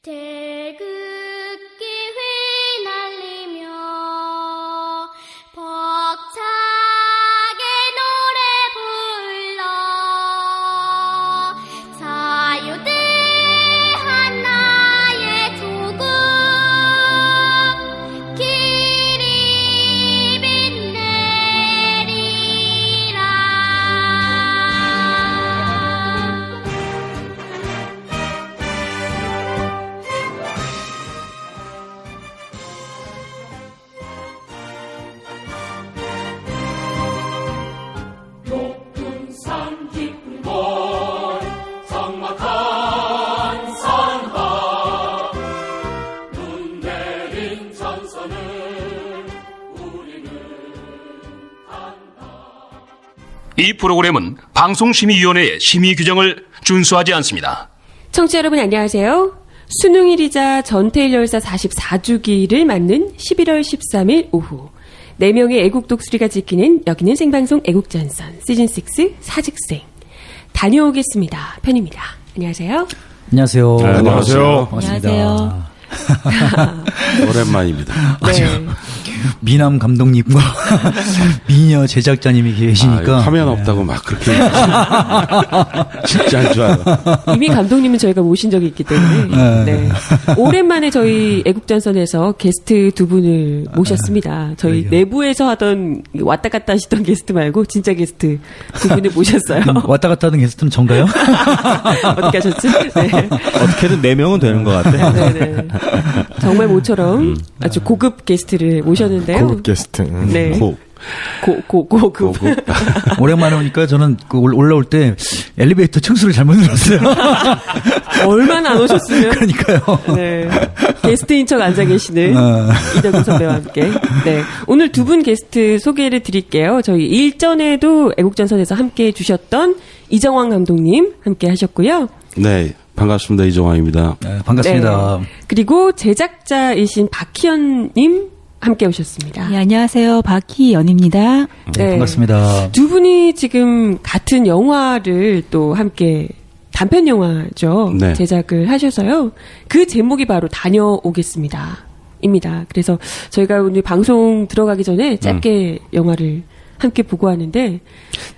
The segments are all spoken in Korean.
태극기 휘날리며 벅차게 노래 불러 자유대한 나의 조국 길이 빛내리라. 높은 산 깊은 곳 적막한 산하 눈 내린 전선을 우리는 간다. 이 프로그램은 방송심의위원회의 심의 규정을 준수하지 않습니다. 청취자 여러분 안녕하세요. 수능일이자 전태일 열사 44주기를 맞는 11월 13일 오후 4명의 애국 독수리가 지키는 여기는 생방송 애국전선 시즌6 사직생 다녀오겠습니다 편입니다. 안녕하세요. 안녕하세요. 안녕하세요. 반갑습니다. 오랜만입니다. 네. 미남 감독님과 미녀 제작자님이 계시니까 화면 없다고 막 그렇게 진짜 안 좋아요. 이미 감독님은 저희가 모신 적이 있기 때문에 네. 오랜만에 저희 애국전선에서 게스트 두 분을 모셨습니다. 저희 내부에서 하던 왔다 갔다 하시던 게스트 말고 진짜 게스트 두 분을 모셨어요. 왔다 갔다 하는 게스트는 전가요? 어떻게 하셨지? 네. 어떻게든 4명은 되는 것 같아. 네네. 정말 모처럼 아주 고급 게스트를 모셨는데요. 고급 게스트. 네. 고급. 오랜만에 오니까 저는 그 올라올 때 엘리베이터 층수를 잘못 눌렀어요. 얼마나 안 오셨으면. 그러니까요. 네. 게스트인 척 앉아 계시는 이덕훈 선배와 함께. 네. 오늘 두 분 게스트 소개를 드릴게요. 저희 일전에도 애국전선에서 함께 해주셨던 이정환 감독님 함께 하셨고요. 네, 반갑습니다. 이종환입니다. 네, 반갑습니다. 네. 그리고 제작자이신 박희연님 함께 오셨습니다. 네, 안녕하세요. 박희연입니다. 네, 반갑습니다. 두 분이 지금 같은 영화를 또 함께 단편 영화죠. 네. 제작을 하셔서요. 그 제목이 바로 다녀오겠습니다. 입니다. 그래서 저희가 오늘 방송 들어가기 전에 짧게 영화를 함께 보고 하는데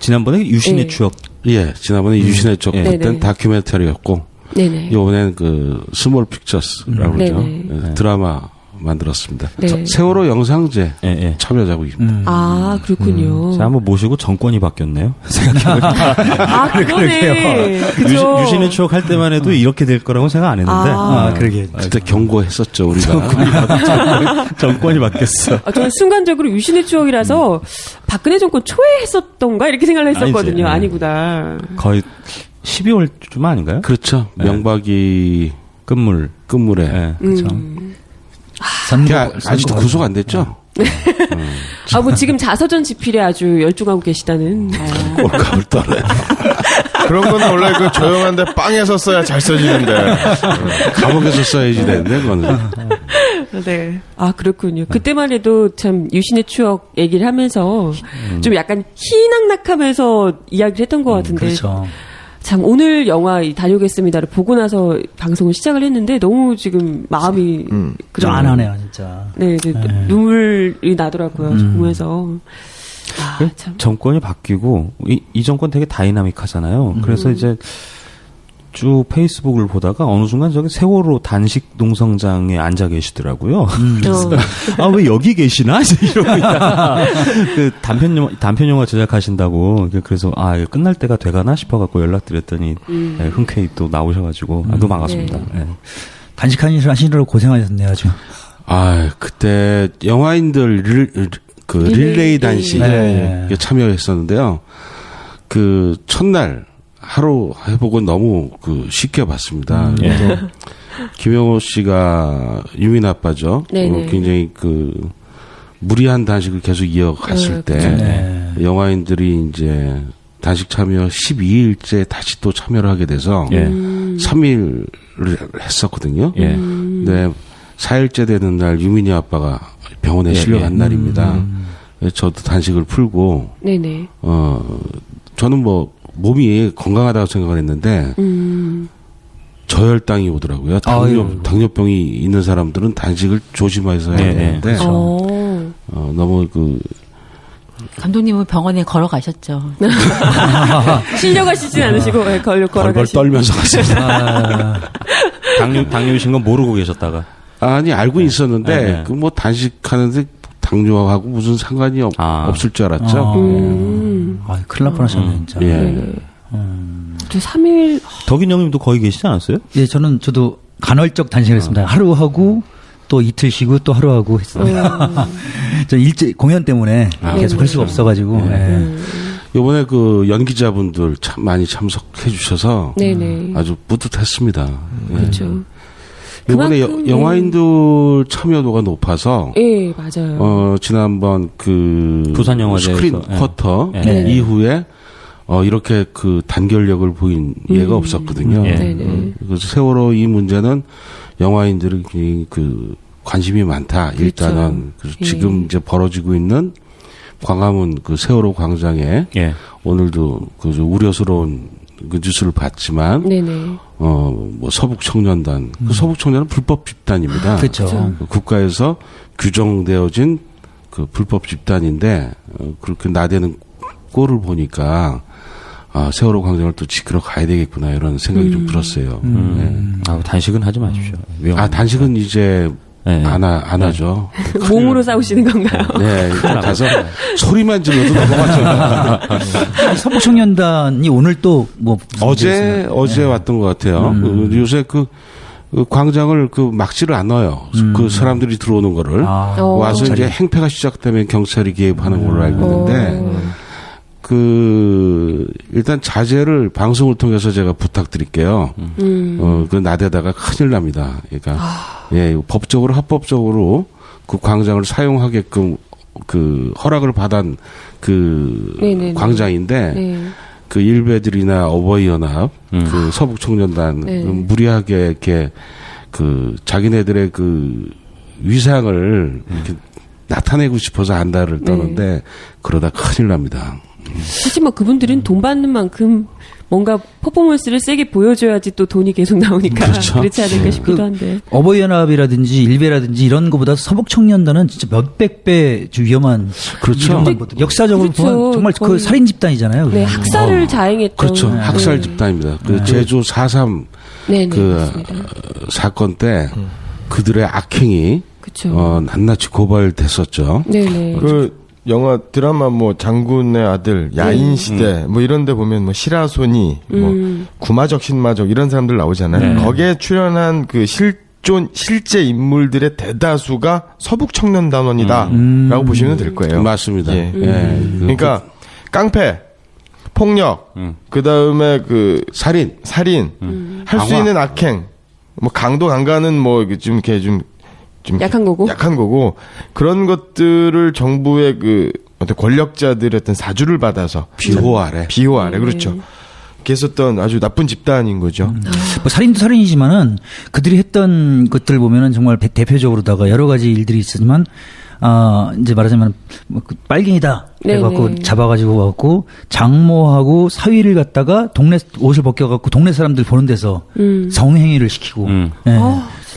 지난번에 유신의 네. 추억. 예, 지난번에 유신의 쪽 네네. 그때는 다큐멘터리였고 네네. 이번에는 그 스몰 픽처스라고 그러죠. 네네. 예, 드라마 만들었습니다. 네. 세월호 영상제 예, 예. 참여자국입니다. 아, 그렇군요. 자, 한번 모시고 정권이 바뀌었네요. 생각해보니까. 아, 그러네. 그죠? 유신의 추억 할 때만 해도 이렇게 될 거라고 생각 안 했는데. 그러게. 그때 경고했었죠, 우리가. 정권이 바뀌었어. 아, 저는 순간적으로 유신의 추억이라서 박근혜 정권 초에 했었던가 이렇게 생각을 했었거든요. 아니지. 아니구나. 거의 12월쯤 아닌가요? 그렇죠. 네. 명박이 끝물에. 네. 그렇죠. 그게 아직도 구속 안 됐죠? 아, 뭐 지금 자서전 집필에 아주 열중하고 계시다는. 꼴값을 떨어요. 그런 거는 원래 그 조용한데 빵에서 써야 잘 써지는데. 감옥에서 써야지 되는데, 그거는. 네. 아, 그렇군요. 그때만 해도 참 유신의 추억 얘기를 하면서 좀 약간 희낙낙하면서 이야기를 했던 것 같은데. 그렇죠. 참 오늘 영화 이 다녀오겠습니다를 보고 나서 방송을 시작을 했는데 너무 지금 마음이 짠하네요, 진짜. 네, 이제 눈물이 나더라고요. 보면서. 아, 참. 정권이 바뀌고 이 정권 되게 다이나믹하잖아요. 그래서 이제 쭉 페이스북을 보다가 어느 순간 저기 세월호 단식 농성장에 앉아 계시더라고요. 그래서 아, 왜 여기 계시나? 이러고 있다가 그 단편 영화 제작하신다고 그래서 아, 이거 끝날 때가 돼가나 싶어갖고 연락드렸더니 네, 흔쾌히 또 나오셔가지고 너무 반갑습니다. 네. 네. 간직한 일을 하시느라고 고생하셨네요, 아주. 아, 그때 영화인들 릴레이 단식 네. 참여했었는데요. 그 첫날 하루 해보고 너무 쉽게 봤습니다. 그래서 김영호 씨가 유민 아빠죠. 네네. 굉장히 무리한 단식을 계속 이어갔을 때 네. 영화인들이 이제 단식 참여 12일째 다시 또 참여를 하게 돼서 3일을 했었거든요. 근데 4일째 되는 날 유민이 아빠가 병원에 실려간 날입니다. 저도 단식을 풀고 네네. 저는 몸이 건강하다고 생각을 했는데 저혈당이 오더라고요. 당뇨병이 있는 사람들은 단식을 조심해서 해야 되는데 너무 감독님은 병원에 걸어가셨죠. 실려가시진 않으시고 벌벌 걸어가시고. 떨면서 갔습니다. 당뇨이신 건 모르고 계셨다가. 아니 알고 있었는데 그 뭐 단식하는데 당뇨하고 무슨 상관이 없을 줄 알았죠. 큰일 날 뻔하셨네 진짜. 예. 저 3일 덕인 형님도 거기 계시지 않았어요? 예, 저도 간헐적 단식을 했습니다. 하루 하고 또 이틀 쉬고 또 하루 하고 했습니다. 저 공연 때문에 계속 할 수가 없어가지고. 이번에 그 연기자분들 참 많이 참석해 주셔서 아주 뿌듯했습니다. 그렇죠. 이번에 영화인들 참여도가 높아서 예, 맞아요. 지난번 부산 영화제에서 스크린 쿼터 이후에 이렇게 그 단결력을 보인 예가 없었거든요. 그래서 세월호 이 문제는 영화인들이 그 관심이 많다. 그렇죠. 일단은 그래서 지금 이제 벌어지고 있는 광화문 그 세월호 광장에 오늘도 그 우려스러운 그 뉴스를 봤지만 뭐 서북 청년단 그 서북 청년은 불법 집단입니다. 그렇죠. 국가에서 규정되어진 그 불법 집단인데 그렇게 나대는 꼴을 보니까 세월호 광장을 또 지키러 가야 되겠구나 이런 생각이 좀 들었어요. 단식은 하지 마십시오. 단식은 이제 안 하죠. 몸으로 싸우시는 건가요? 네, 가서 소리만 질러도 넘어가죠. 서북청년단이 오늘 또 뭐 어제 왔던 것 같아요. 요새 그 광장을 막지를 않아요. 그 사람들이 들어오는 거를 와서 이제 행패가 시작되면 경찰이 개입하는 걸로 알고 있는데 일단 자제를 방송을 통해서 제가 부탁드릴게요. 그 나대다가 큰일 납니다. 그러니까 법적으로 합법적으로 그 광장을 사용하게끔 그 허락을 받은 광장인데 그 일베들이나 어버이연합, 그 서북청년단 무리하게 이렇게 그 자기네들의 그 위상을 이렇게 나타내고 싶어서 한다를 떠는데 그러다 큰일 납니다. 사실 뭐 그분들은 돈 받는 만큼 뭔가 퍼포먼스를 세게 보여줘야지 또 돈이 계속 나오니까 그렇지 않을까 싶기도 한데. 어버이연합이라든지 일베라든지 이런 것보다 서북청년단은 진짜 몇백 배 위험한 역사적으로 보면 정말 그 살인 집단이잖아요. 네, 학살을 자행했던. 그렇죠. 학살 집단입니다. 그 제주 4.3 사건 때 그들의 악행이 낱낱이 고발됐었죠. 영화 드라마 뭐 장군의 아들 야인 시대 뭐 이런데 보면 뭐 시라소니 뭐 구마적 신마적 이런 사람들 나오잖아요. 거기에 출연한 그 실제 인물들의 대다수가 서북 청년단원이다라고 보시면 될 거예요. 맞습니다. 그러니까 깡패, 폭력, 그 다음에 그 살인, 할 수 있는 악행, 뭐 강도 강간은 뭐 좀 이렇게 좀 약한 거고 그런 것들을 정부의 그 어떤 권력자들의 어떤 사주를 받아서 비호 아래 그렇죠. 했었던 아주 나쁜 집단인 거죠. 뭐 살인도 살인이지만은 그들이 했던 것들 보면은 정말 대표적으로다가 여러 가지 일들이 있었지만 이제 말하자면 빨갱이다 해갖고 잡아가지고 와갖고 장모하고 사위를 갖다가 동네 옷을 벗겨갖고 동네 사람들 보는 데서 성행위를 시키고.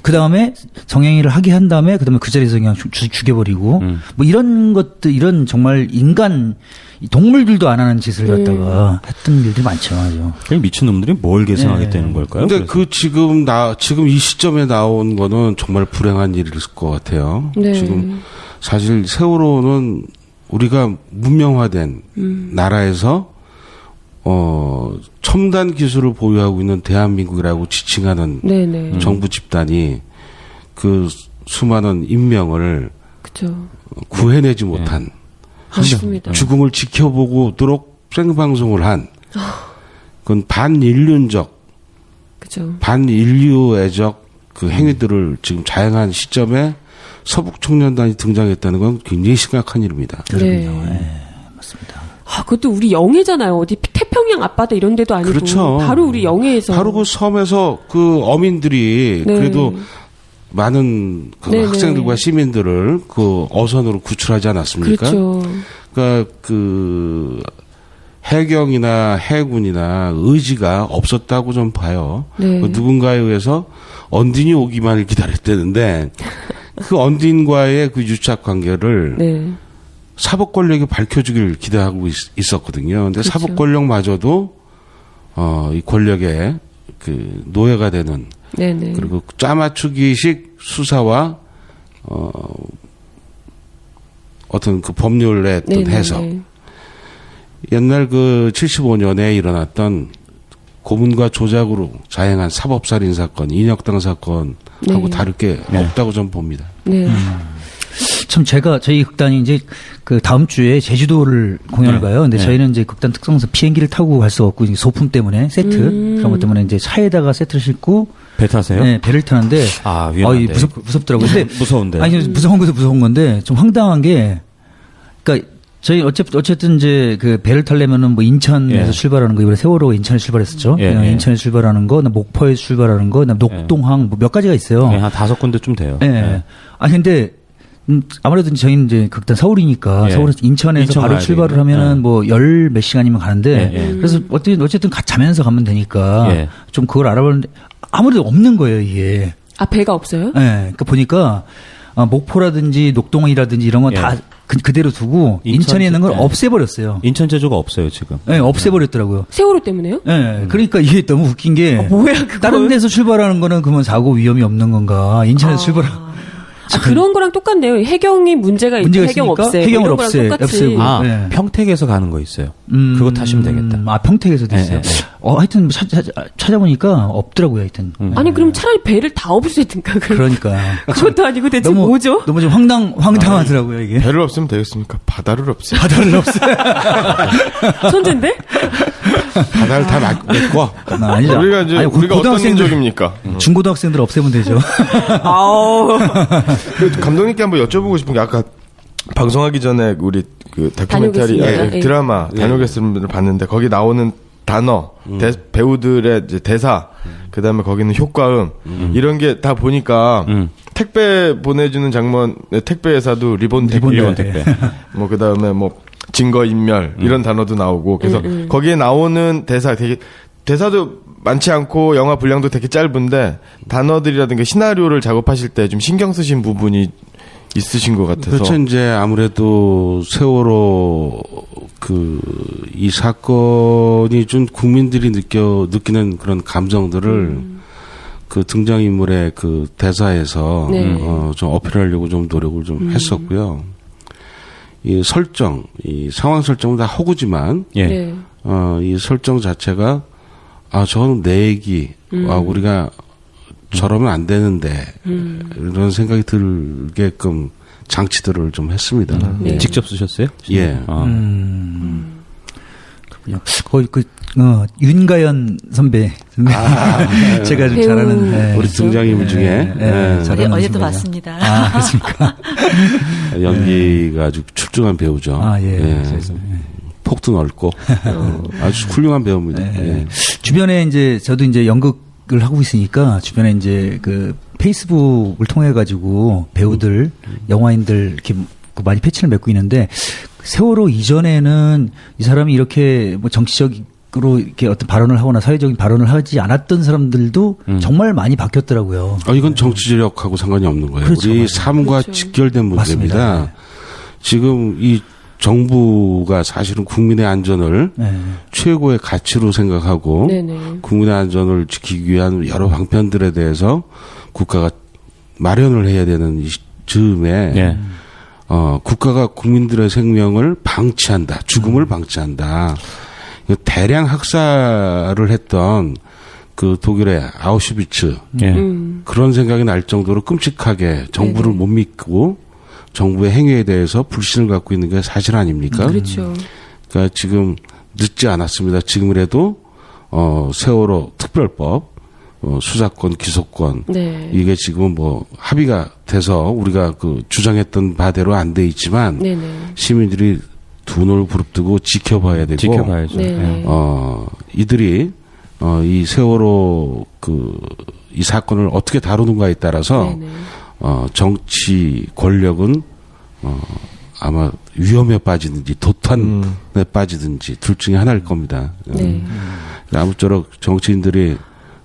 그 다음에 성행위를 하게 한 다음에 그다음에 그 자리에서 그냥 죽여버리고 뭐 이런 것들 이런 정말 인간 동물들도 안 하는 짓을 갖다가 했던 일들이 많죠. 미친 놈들이 뭘 계승하겠다는 걸까요? 근데 지금 이 시점에 나온 거는 정말 불행한 일일 것 같아요. 지금 사실 세월호는 우리가 문명화된 나라에서 첨단 기술을 보유하고 있는 대한민국이라고 지칭하는 정부 집단이 그 수많은 인명을 구해내지 못한 죽음을 지켜보고도록 생방송을 한 그건 반인류애적 그 행위들을 지금 자행한 시점에 서북청년단이 등장했다는 건 굉장히 심각한 일입니다. 맞습니다. 그것도 우리 영해잖아요. 어디 태평양 앞바다 이런 데도 아니고. 그렇죠. 바로 우리 영해에서. 바로 그 섬에서 그 어민들이 그래도 많은 그 학생들과 시민들을 그 어선으로 구출하지 않았습니까? 그렇죠. 그러니까 그 해경이나 해군이나 의지가 없었다고 좀 봐요. 네. 누군가에 의해서 언딘이 오기만을 기다렸다는데 그 언딘과의 그 유착 관계를 네. 사법 권력이 밝혀주길 기대하고 있었거든요. 근데 그렇죠. 사법 권력마저도 이 권력의 그 노예가 되는 네네. 그리고 짜맞추기식 수사와 어떤 그 법률의 어떤 네네네. 해석. 옛날 그 75년에 일어났던 고문과 조작으로 자행한 사법살인 사건, 인혁당 사건하고 네. 다를 게 없다고 좀 봅니다. 네. 참 저희 극단이 이제 그 다음 주에 제주도를 공연을 가요. 근데 저희는 이제 극단 특성상 비행기를 타고 갈 수가 없고 이제 소품 때문에 세트 그런 것 때문에 이제 차에다가 세트를 싣고 배 타세요? 네, 배를 타는데 위험한데. 무섭더라고요. 근데 무서운데. 아니 무서운 것도 무서운 건데 좀 황당한 게 그러니까 저희 어쨌든 이제 그 배를 타려면은 뭐 인천에서 출발하는 거 이번에 세월호 인천에 출발했었죠. 인천에 출발하는 거, 목포에서 출발하는 거, 녹동항 뭐 몇 가지가 있어요. 한 5군데쯤 돼요. 네. 아니 근데 아무래도 저희는 이제 극단 서울이니까 서울에서 인천에서 바로 출발을 하면은 뭐 열 몇 시간이면 가는데 그래서 어쨌든 자면서 가면 되니까 좀 그걸 알아보는데 아무래도 없는 거예요 이게. 아 배가 없어요? 네. 그러니까 보니까 목포라든지 녹동이라든지 이런 건 다 그대로 두고 인천에 있는 걸 없애버렸어요. 인천 제조가 없어요 지금. 네, 없애버렸더라고요. 세월호 때문에요? 네, 그러니까 이게 너무 웃긴 게 뭐야 그거? 다른 데서 출발하는 거는 그러면 사고 위험이 없는 건가? 인천에서 출발하는 그런 거랑 똑같네요. 해경이 문제가 있고 해경 없애. 해경을 없애고. 평택에서 가는 거 있어요. 그거 타시면 되겠다. 평택에서도 있어요. 하여튼 찾아보니까 없더라고요. 하여튼. 아니 그럼 차라리 배를 다 없애든가. 그러니까. 그것도 아니고 대체 뭐죠? 너무 좀 황당하더라고요 이게. 배를 없으면 되겠습니까? 바다를 없애. 바다를 없애. 천재인데? 바다를 다 메꿔. 아니죠. 우리가 어떤 민족입니까? 중고등학생들 없애면 되죠. 아우. 감독님께 한번 여쭤보고 싶은 게 아까 방송하기 전에 우리 그 다큐멘터리 드라마 다녀오겠습니다를 봤는데 거기 나오는 단어, 배우들의 이제 대사, 그다음에 거기는 효과음 이런 게 다 보니까 택배 보내주는 장면, 택배 회사도 리본 택배, 뭐 그다음에 뭐 증거 인멸 이런 단어도 나오고 그래서 거기에 나오는 대사도 많지 않고 영화 분량도 되게 짧은데 단어들이라든가 시나리오를 작업하실 때 좀 신경 쓰신 부분이 있으신 것 같아서. 그렇죠. 이제 아무래도 세월호 이 사건이 준 국민들이 느끼는 그런 감정들을 그 등장인물의 그 대사에서 좀 어필하려고 좀 노력을 좀 했었고요. 이 설정, 이 상황 설정은 다 허구지만 이 설정 자체가 저는 내 얘기, 우리가 저러면 안 되는데, 이런 생각이 들게끔 장치들을 좀 했습니다. 직접 쓰셨어요? 예. 거의 윤가연 선배. 제가 좀 잘하는. 우리 등장인물 중에. 어제도 봤습니다. 그렇습니까? 연기가 아주 출중한 배우죠. 폭도 넓고 아주 훌륭한 배우입니다. 주변에 이제 저도 이제 연극을 하고 있으니까 주변에 이제 그 페이스북을 통해 가지고 배우들, 영화인들 이렇게 많이 패치를 맺고 있는데 세월호 이전에는 이 사람이 이렇게 뭐 정치적으로 이렇게 어떤 발언을 하거나 사회적인 발언을 하지 않았던 사람들도 정말 많이 바뀌었더라고요. 이건 정치적하고 상관이 없는 거예요. 그렇죠, 우리 맞아요. 삶과 직결된 문제입니다. 맞습니다. 지금 이 정부가 사실은 국민의 안전을 최고의 가치로 생각하고 국민의 안전을 지키기 위한 여러 방편들에 대해서 국가가 마련을 해야 되는 이 즈음에 국가가 국민들의 생명을 방치한다. 죽음을 방치한다. 대량 학살을 했던 그 독일의 아우슈비츠 그런 생각이 날 정도로 끔찍하게 정부를 못 믿고 정부의 행위에 대해서 불신을 갖고 있는 게 사실 아닙니까? 그렇죠. 그러니까 지금 늦지 않았습니다. 지금이라도 세월호 특별법, 수사권, 기소권 이게 지금 뭐 합의가 돼서 우리가 그 주장했던 바대로 안 돼 있지만 시민들이 두 눈을 부릅뜨고 지켜봐야 되고 지켜봐야죠. 이들이 이 세월호 이 사건을 어떻게 다루는가에 따라서 정치 권력은 아마 위험에 빠지든지 도탄에 빠지든지 둘 중에 하나일 겁니다. 네. 아무쪼록 정치인들이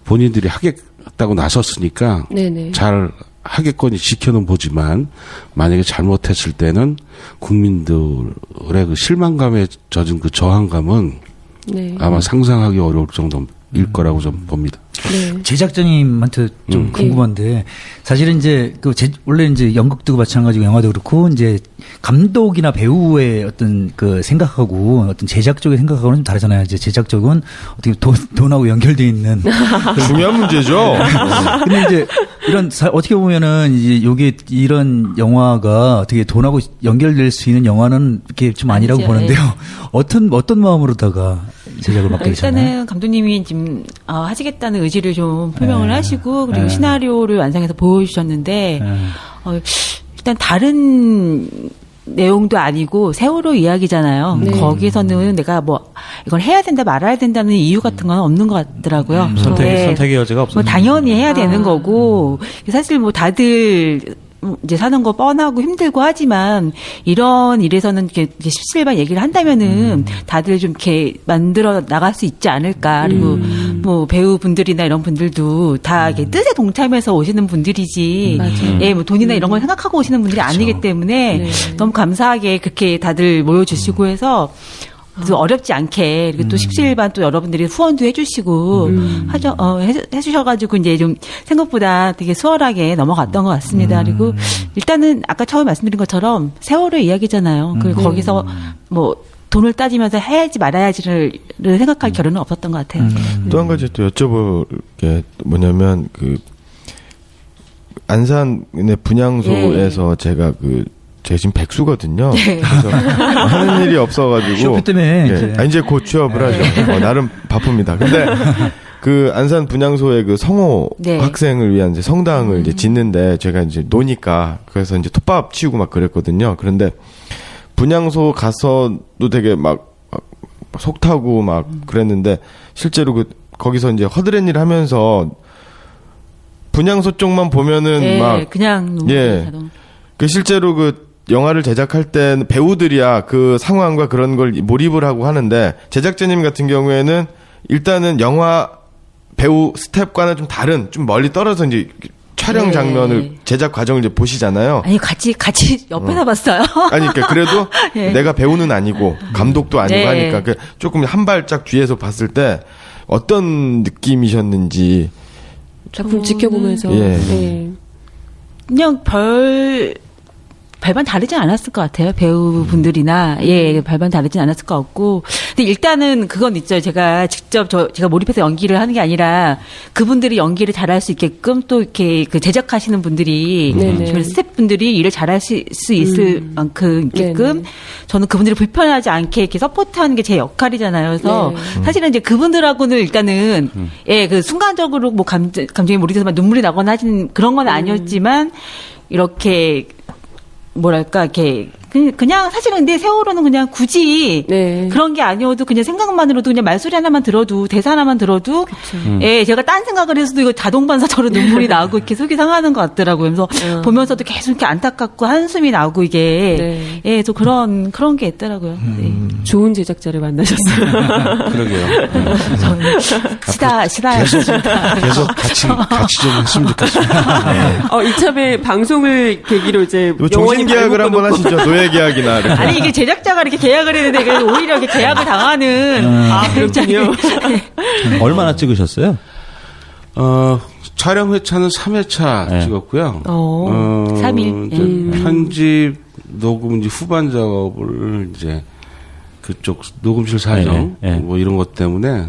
본인들이 하겠다고 나섰으니까 네네. 잘 하겠거니 지켜는 보지만 만약에 잘못했을 때는 국민들의 그 실망감에 젖은 그 저항감은 네. 아마 상상하기 어려울 정도일 거라고 좀 봅니다. 네. 제작자님한테 좀 궁금한데 사실은 이제 원래 이제 연극도 마찬가지고 영화도 그렇고 이제 감독이나 배우의 어떤 그 생각하고 어떤 제작 쪽의 생각하고는 좀 다르잖아요. 이제 제작 쪽은 어떻게 돈하고 연결돼 있는 중요한 문제죠. 근데 이제 이런 어떻게 보면은 이제 요게 이런 영화가 어떻게 돈하고 연결될 수 있는 영화는 이렇게 좀 아니라고 아니죠. 보는데요. 어떤 마음으로다가 제작을 맡게 되셨나요? 일단은 감독님이 지금 하시겠다는 의지를 좀 표명을 네. 하시고 그리고 네. 시나리오를 완성해서 보여주셨는데 일단 다른 내용도 아니고 세월호 이야기잖아요. 네. 거기서는 내가 뭐 이걸 해야 된다 말아야 된다는 이유 같은 건 없는 것 같더라고요. 선택의 여지가 없어요. 뭐 당연히 해야 되는 거고 사실 뭐 다들 이제 사는 거 뻔하고 힘들고 하지만 이런 일에서는 이렇게 십시일반 얘기를 한다면은 다들 좀 이렇게 만들어 나갈 수 있지 않을까. 그리고 뭐 배우분들이나 이런 분들도 다 이렇게 뜻에 동참해서 오시는 분들이지. 예, 뭐 돈이나 이런 걸 생각하고 오시는 분들이 아니기 때문에 네. 너무 감사하게 그렇게 다들 모여주시고 해서 그래서 어렵지 않게 그리고 또 십시일반 또 여러분들이 후원도 해주시고 해주셔가지고 이제 좀 생각보다 되게 수월하게 넘어갔던 것 같습니다. 그리고 일단은 아까 처음에 말씀드린 것처럼 세월호 이야기잖아요. 그 거기서 뭐 돈을 따지면서 해야지 말아야지를 생각할 겨를은 없었던 것 같아요. 또 한 가지 또 여쭤볼 게 뭐냐면 그 안산의 분향소에서 제가 지금 백수거든요. 그래서 하는 일이 없어가지고. 쇼핑 때문에. 이제 곧 취업을 하죠. 나름 바쁩니다. 근데 그 안산 분향소의 그 성호 네. 학생을 위한 이제 성당을 이제 짓는데 제가 이제 노니까 그래서 이제 톱밥 치우고 막 그랬거든요. 그런데 분향소 가서도 되게 막 속 타고 막 그랬는데 실제로 거기서 이제 허드렛 일 하면서 분향소 쪽만 보면은 막 그냥 자동. 그 실제로 영화를 제작할 때는 배우들이야 그 상황과 그런 걸 몰입을 하고 하는데 제작자님 같은 경우에는 일단은 영화 배우 스텝과는 좀 다른 좀 멀리 떨어져 이제 촬영 장면을 제작 과정을 이제 보시잖아요. 아니 같이 옆에서 봤어요. 아니 그러니까 그래도 내가 배우는 아니고 감독도 아니고 하니까 조금 한 발짝 뒤에서 봤을 때 어떤 느낌이셨는지 작품 지켜보면서 네. 그냥 별반 다르지 않았을 것 같아요. 배우분들이나, 별반 다르진 않았을 것 같고. 근데 일단은 그건 있죠. 제가 직접 제가 몰입해서 연기를 하는 게 아니라 그분들이 연기를 잘할 수 있게끔 또 이렇게 제작하시는 분들이, 스태프분들이 일을 잘할 수 있을 만큼 있게끔 저는 그분들이 불편하지 않게 이렇게 서포트하는 게 제 역할이잖아요. 그래서 사실은 이제 그분들하고는 일단은, 그 순간적으로 뭐 감정에 몰입해서 막 눈물이 나거나 하시는 그런 건 아니었지만 이렇게 뭐랄까, 이렇게, 그냥 사실은 근데 세월호는 그냥 굳이 그런 게 아니어도 그냥 생각만으로도 그냥 말소리 하나만 들어도 대사 하나만 들어도 제가 딴 생각을 해서도 이거 자동 반사처럼 눈물이 나고 이렇게 속이 상하는 것 같더라고요. 그래서 보면서도 계속 이렇게 안타깝고 한숨이 나고 이게 또 그런 게 있더라고요. 좋은 제작자를 만나셨어요. 그러게요. 저는 계속 같이 좀 했으면 좋겠습니다. 이참에 방송을 계기로 이제 종신 계약을 한번 하시죠. 노예 계약이나 이렇게. 아니 이게 제작자가 이렇게 계약을 했는데 오히려 이렇게 계약을 당하는 그렇군요. 얼마나 찍으셨어요? 촬영 회차는 3회차 찍었고요. 3일. 편집, 녹음 이제 후반 작업을 이제 그쪽 녹음실 사정 뭐 이런 것 때문에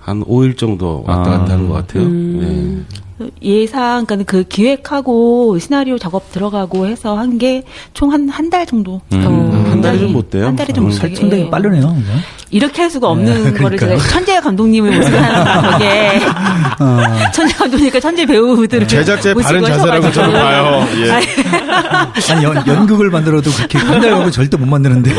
한 5일 정도 왔다 갔다 하는 것 같아요. 예상, 그러니까 그 기획하고 시나리오 작업 들어가고 해서 한 게 총 한 달 정도. 한 달이 좀 못 돼요. 한 달이 좀 못 되게. 상당히 빠르네요. 이렇게 할 수가 없는 거를 제가 천재 감독님을 모시는 덕에 천재 감독님과 천재 배우들을 제작자의 바른 자세라고 저는 봐요. 아니 연극을 만들어도 그렇게 한 달 가고 절대 못 만드는데.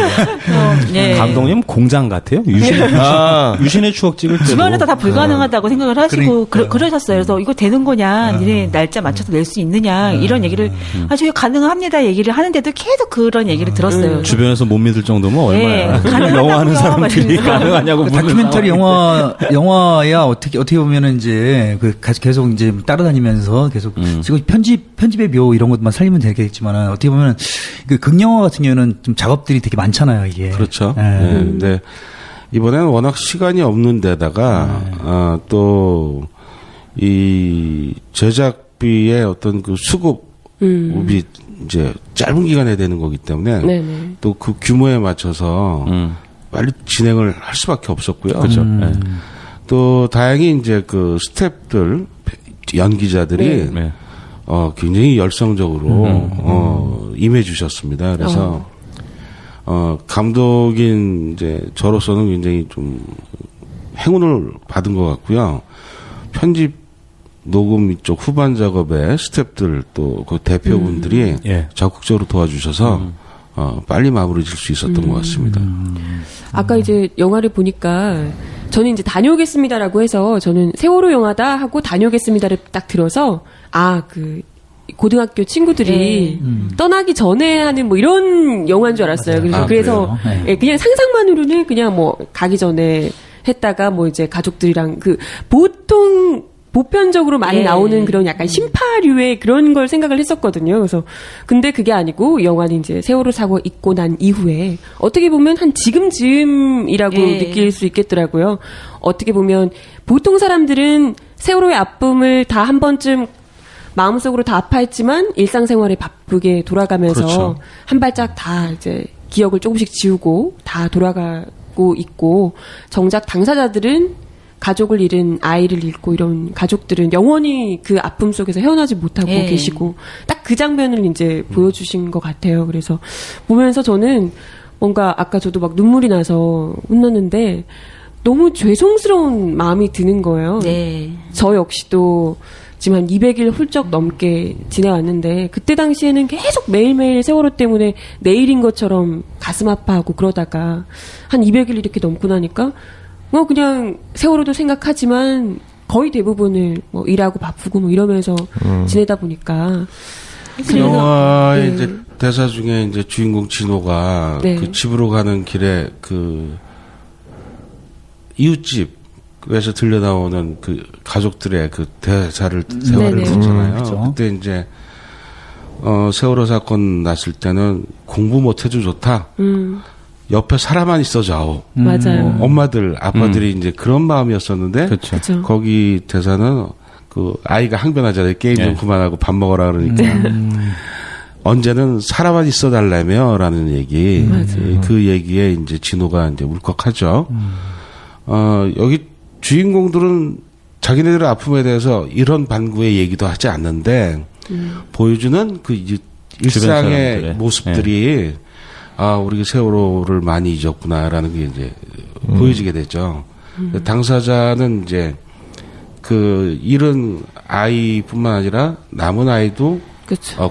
감독님 공장 같아요. 유신의 추억 찍을 때 주변에서 다 불가능하다고 생각을 하시고 그러셨어요. 그래서 이거 되는 거냐, 니네 날짜 맞춰서 낼 수 있느냐 이런 얘기를 저희 가능합니다 얘기를 하는데도 계속 그런 얘기를 들었어요. 주변에서 못 믿을 정도면 얼마야. 가능하다고요. 영화하는 사람들이 가능하냐고 묻는 다큐멘터리 영화야 어떻게 보면은 이제 계속 이제 따라다니면서 계속 지금 편집의 묘 이런 것만 살리면 되겠지만 어떻게 보면 그 극영화 같은 경우는 좀 작업들이 되게 많잖아요 이게. 그렇죠. 근데 이번에는 워낙 시간이 없는 데다가 또 이 제작비의 어떤 그 수급이 이제 짧은 기간에 되는 거기 때문에 또 그 규모에 맞춰서 빨리 진행을 할 수밖에 없었고요. 그렇죠. 또 다행히 이제 그 스태프들 연기자들이 굉장히 열성적으로 임해 주셨습니다. 그래서 감독인 이제 저로서는 굉장히 좀 행운을 받은 것 같고요. 편집 녹음 이쪽 후반 작업에 스태프들 또 그 대표분들이 적극적으로 도와주셔서 빨리 마무리 질 수 있었던 것 같습니다. 아까 이제 영화를 보니까 저는 이제 다녀오겠습니다라고 해서 저는 세월호 영화다 하고 다녀오겠습니다를 딱 들어서 그 고등학교 친구들이 떠나기 전에 하는 뭐 이런 영화인 줄 알았어요. 그래서 그냥 상상만으로는 그냥 뭐 가기 전에 했다가 뭐 이제 가족들이랑 보통 보편적으로 많이 나오는 그런 약간 심파류의 그런 걸 생각을 했었거든요. 그래서 근데 그게 아니고 영화는 이제 세월호 사고 있고 난 이후에 어떻게 보면 한 지금쯤이라고 느낄 수 있겠더라고요. 어떻게 보면 보통 사람들은 세월호의 아픔을 다 한 번쯤 마음속으로 다 아파했지만 일상생활에 바쁘게 돌아가면서 한 발짝 다 이제 기억을 조금씩 지우고 다 돌아가고 있고 정작 당사자들은 가족을 잃은 아이를 잃고 이런 가족들은 영원히 그 아픔 속에서 헤어나지 못하고 계시고 딱 그 장면을 이제 보여주신 것 같아요. 그래서 보면서 저는 뭔가 아까 저도 막 눈물이 나서 웃었는데 너무 죄송스러운 마음이 드는 거예요. 저 역시도 지금 한 200일 훌쩍 넘게 지내왔는데 그때 당시에는 계속 매일매일 세월호 때문에 내일인 것처럼 가슴 아파하고 그러다가 한 200일 이렇게 넘고 나니까 뭐 그냥 세월호도 생각하지만 거의 대부분을 뭐 일하고 바쁘고 뭐 이러면서 지내다 보니까 영화의 이제 대사 중에 이제 주인공 진호가 그 집으로 가는 길에 그 이웃집에서 들려나오는 그 가족들의 그 대사를 대화를 듣잖아요. 그때 이제 세월호 사건 났을 때는 공부 못해도 좋다. 옆에 사람만 있어줘. 맞아요. 엄마들, 아빠들이 이제 그런 마음이었었는데, 그쵸. 거기 대사는 그 아이가 항변하잖아요. 게임 좀 그만하고 밥 먹어라 그러니까. 언제는 사람만 있어 달라며 라는 얘기. 그 얘기에 이제 진호가 이제 울컥하죠. 여기 주인공들은 자기네들의 아픔에 대해서 이런 반구의 얘기도 하지 않는데, 보여주는 그 일상의 모습들이 우리가 세월호를 많이 잊었구나라는 게 이제 보여지게 되죠. 당사자는 이제 그 잃은 아이뿐만 아니라 남은 아이도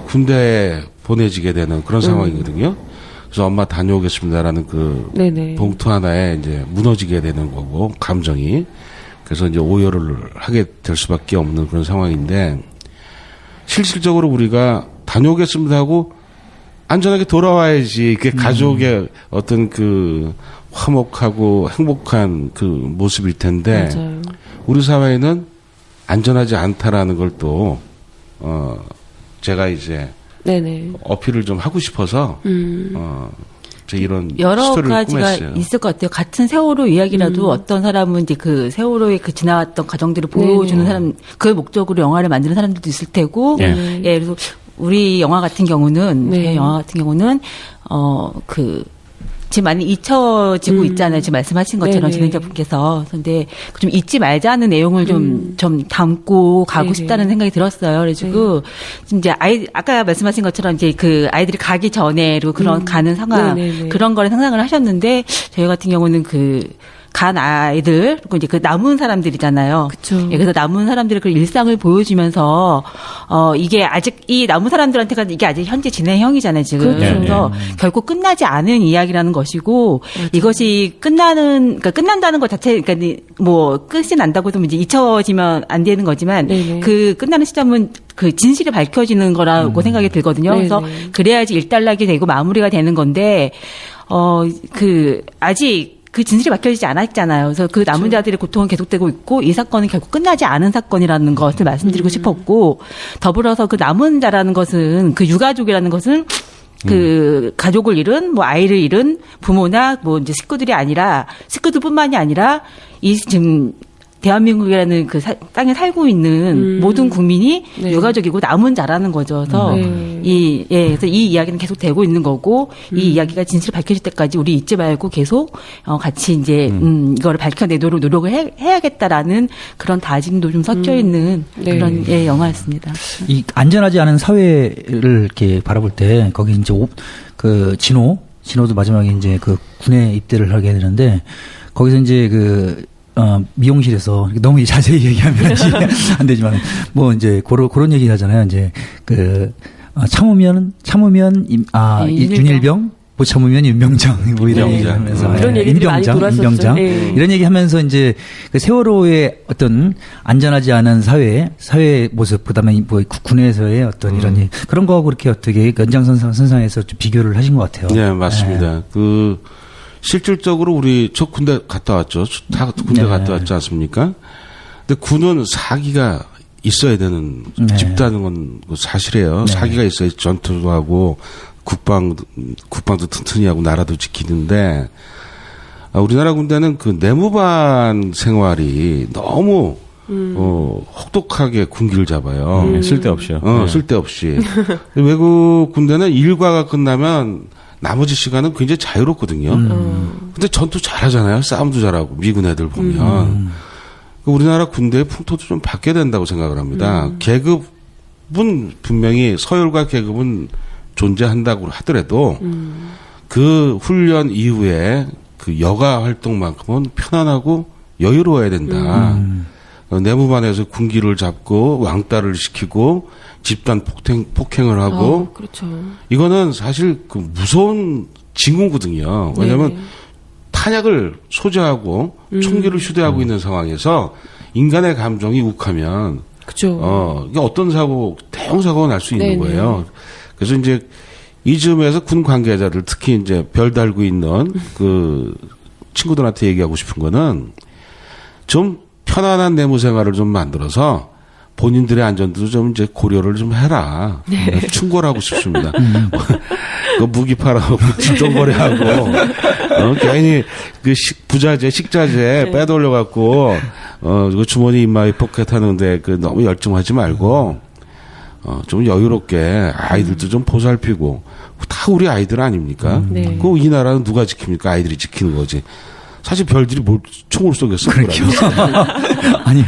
군대에 보내지게 되는 그런 상황이거든요. 그래서 엄마 다녀오겠습니다라는 그 봉투 하나에 이제 무너지게 되는 거고 감정이 그래서 이제 오열을 하게 될 수밖에 없는 그런 상황인데 실질적으로 우리가 다녀오겠습니다 하고 안전하게 돌아와야지. 그게 가족의 어떤 그 화목하고 행복한 그 모습일 텐데 우리 사회는 안전하지 않다라는 걸 또 제가 이제 어필을 좀 하고 싶어서 이런 여러 가지가 꾸몄어요. 있을 것 같아요. 같은 세월호 이야기라도 어떤 사람은 이제 그 세월호에 그 지나왔던 가정들을 보여주는 사람, 그 목적으로 영화를 만드는 사람들도 있을 테고, 그래서 우리 영화 같은 경우는 지금 많이 잊혀지고 있잖아요. 지금 말씀하신 것처럼 진행자분께서. 근데 좀 잊지 말자는 내용을 좀 담고 가고 싶다는 생각이 들었어요. 그래가지고 이제 아까 말씀하신 것처럼 이제 그 아이들이 가기 전에 그리고 그런 가는 상황 그런 거를 상상을 하셨는데 저희 같은 경우는 간 아이들 그리고 이제 그 남은 사람들이잖아요. 그쵸. 예, 그래서 남은 사람들의 그 일상을 보여주면서 이게 아직 이 남은 사람들한테가 이게 아직 현재 진행형이잖아요 지금. 그렇죠. 그래서 결국 끝나지 않은 이야기라는 것이고 이것이 그러니까 끝난다는 것 자체 그러니까 뭐 끝이 난다고 해도 이제 잊혀지면 안 되는 거지만 네네. 그 끝나는 시점은 그 진실이 밝혀지는 거라고 생각이 들거든요. 그래서 네네. 그래야지 일단락이 되고 마무리가 되는 건데 그 아직 그 진실이 밝혀지지 않았잖아요. 그래서 그 남은 자들의 고통은 계속되고 있고 이 사건은 결국 끝나지 않은 사건이라는 것을 말씀드리고 싶었고 더불어서 그 남은 자라는 것은 그 유가족이라는 것은 그 가족을 잃은 뭐 아이를 잃은 부모나 뭐 이제 식구들뿐만이 아니라 이 지금 대한민국이라는 그 땅에 살고 있는 모든 국민이 네. 유가족이고 남은 자라는 거죠. 그래서 그래서 이 이야기는 계속 되고 있는 거고 이 이야기가 진실을 밝혀질 때까지 우리 잊지 말고 계속 같이 이제 이거를 밝혀내도록 노력을 해야겠다라는 그런 다짐도 좀 섞여 있는 네. 그런 영화였습니다. 이 안전하지 않은 사회를 이렇게 바라볼 때 거기 이제 그 진호도 마지막에 이제 그 군에 입대를 하게 되는데 거기서 이제 미용실에서 너무 자세히 얘기하면 안 되지만 뭐 이제 그런 얘기 하잖아요. 이제 참으면 윤일병 못 참으면 윤병장 뭐 이런 얘기 하면서 그런 얘기들이 많이 돌았었죠. 윤병장 네. 이런 얘기 하면서 이제 그 세월호의 어떤 안전하지 않은 사회 모습 그다음에 뭐 군에서의 어떤 이런 얘기, 그런 거하고 그렇게 어떻게 연장선상에서 좀 비교를 하신 것 같아요. 네, 맞습니다. 실질적으로 저 군대 갔다 왔죠. 다 군대 네. 갔다 왔지 않습니까? 근데 군은 사기가 있어야 되는 집단은 건 사실이에요. 네. 사기가 있어야 전투도 하고 국방도 튼튼히 하고 나라도 지키는데 우리나라 군대는 그 내무반 생활이 너무 혹독하게 군기를 잡아요. 쓸데없이요. 쓸데없이. 외국 군대는 일과가 끝나면 나머지 시간은 굉장히 자유롭거든요. 근데 전투 잘하잖아요. 싸움도 잘하고 미군 애들 보면. 우리나라 군대의 풍토도 좀 바뀌어야 된다고 생각을 합니다. 계급은 분명히 서열과 계급은 존재한다고 하더라도 그 훈련 이후에 그 여가 활동만큼은 편안하고 여유로워야 된다. 내무반에서 군기를 잡고 왕따를 시키고 집단 폭행을 하고 그렇죠. 이거는 사실 그 무서운 징후거든요. 왜냐하면 네. 탄약을 소지하고 총기를 휴대하고 있는 상황에서 인간의 감정이 욱하면 그렇죠. 이게 어떤 대형 사고가 날 수 있는 네네. 거예요. 그래서 이제 이쯤에서 군 관계자들 특히 이제 별 달고 있는 그 친구들한테 얘기하고 싶은 거는 좀 편안한 내무 생활을 좀 만들어서 본인들의 안전도 좀 이제 고려를 좀 해라. 네. 충고를 하고 싶습니다. 그 무기 팔아먹고 뒷돈거래하고 괜히 그 부자재, 식자재 빼돌려갖고 그 주머니 입마에 포켓 하는데 그 너무 열중하지 말고 좀 여유롭게 아이들도 좀 보살피고 다 우리 아이들 아닙니까? 네. 그 이 나라는 누가 지킵니까? 아이들이 지키는 거지. 사실 별들이 뭘 총을 쏘겠어. 아니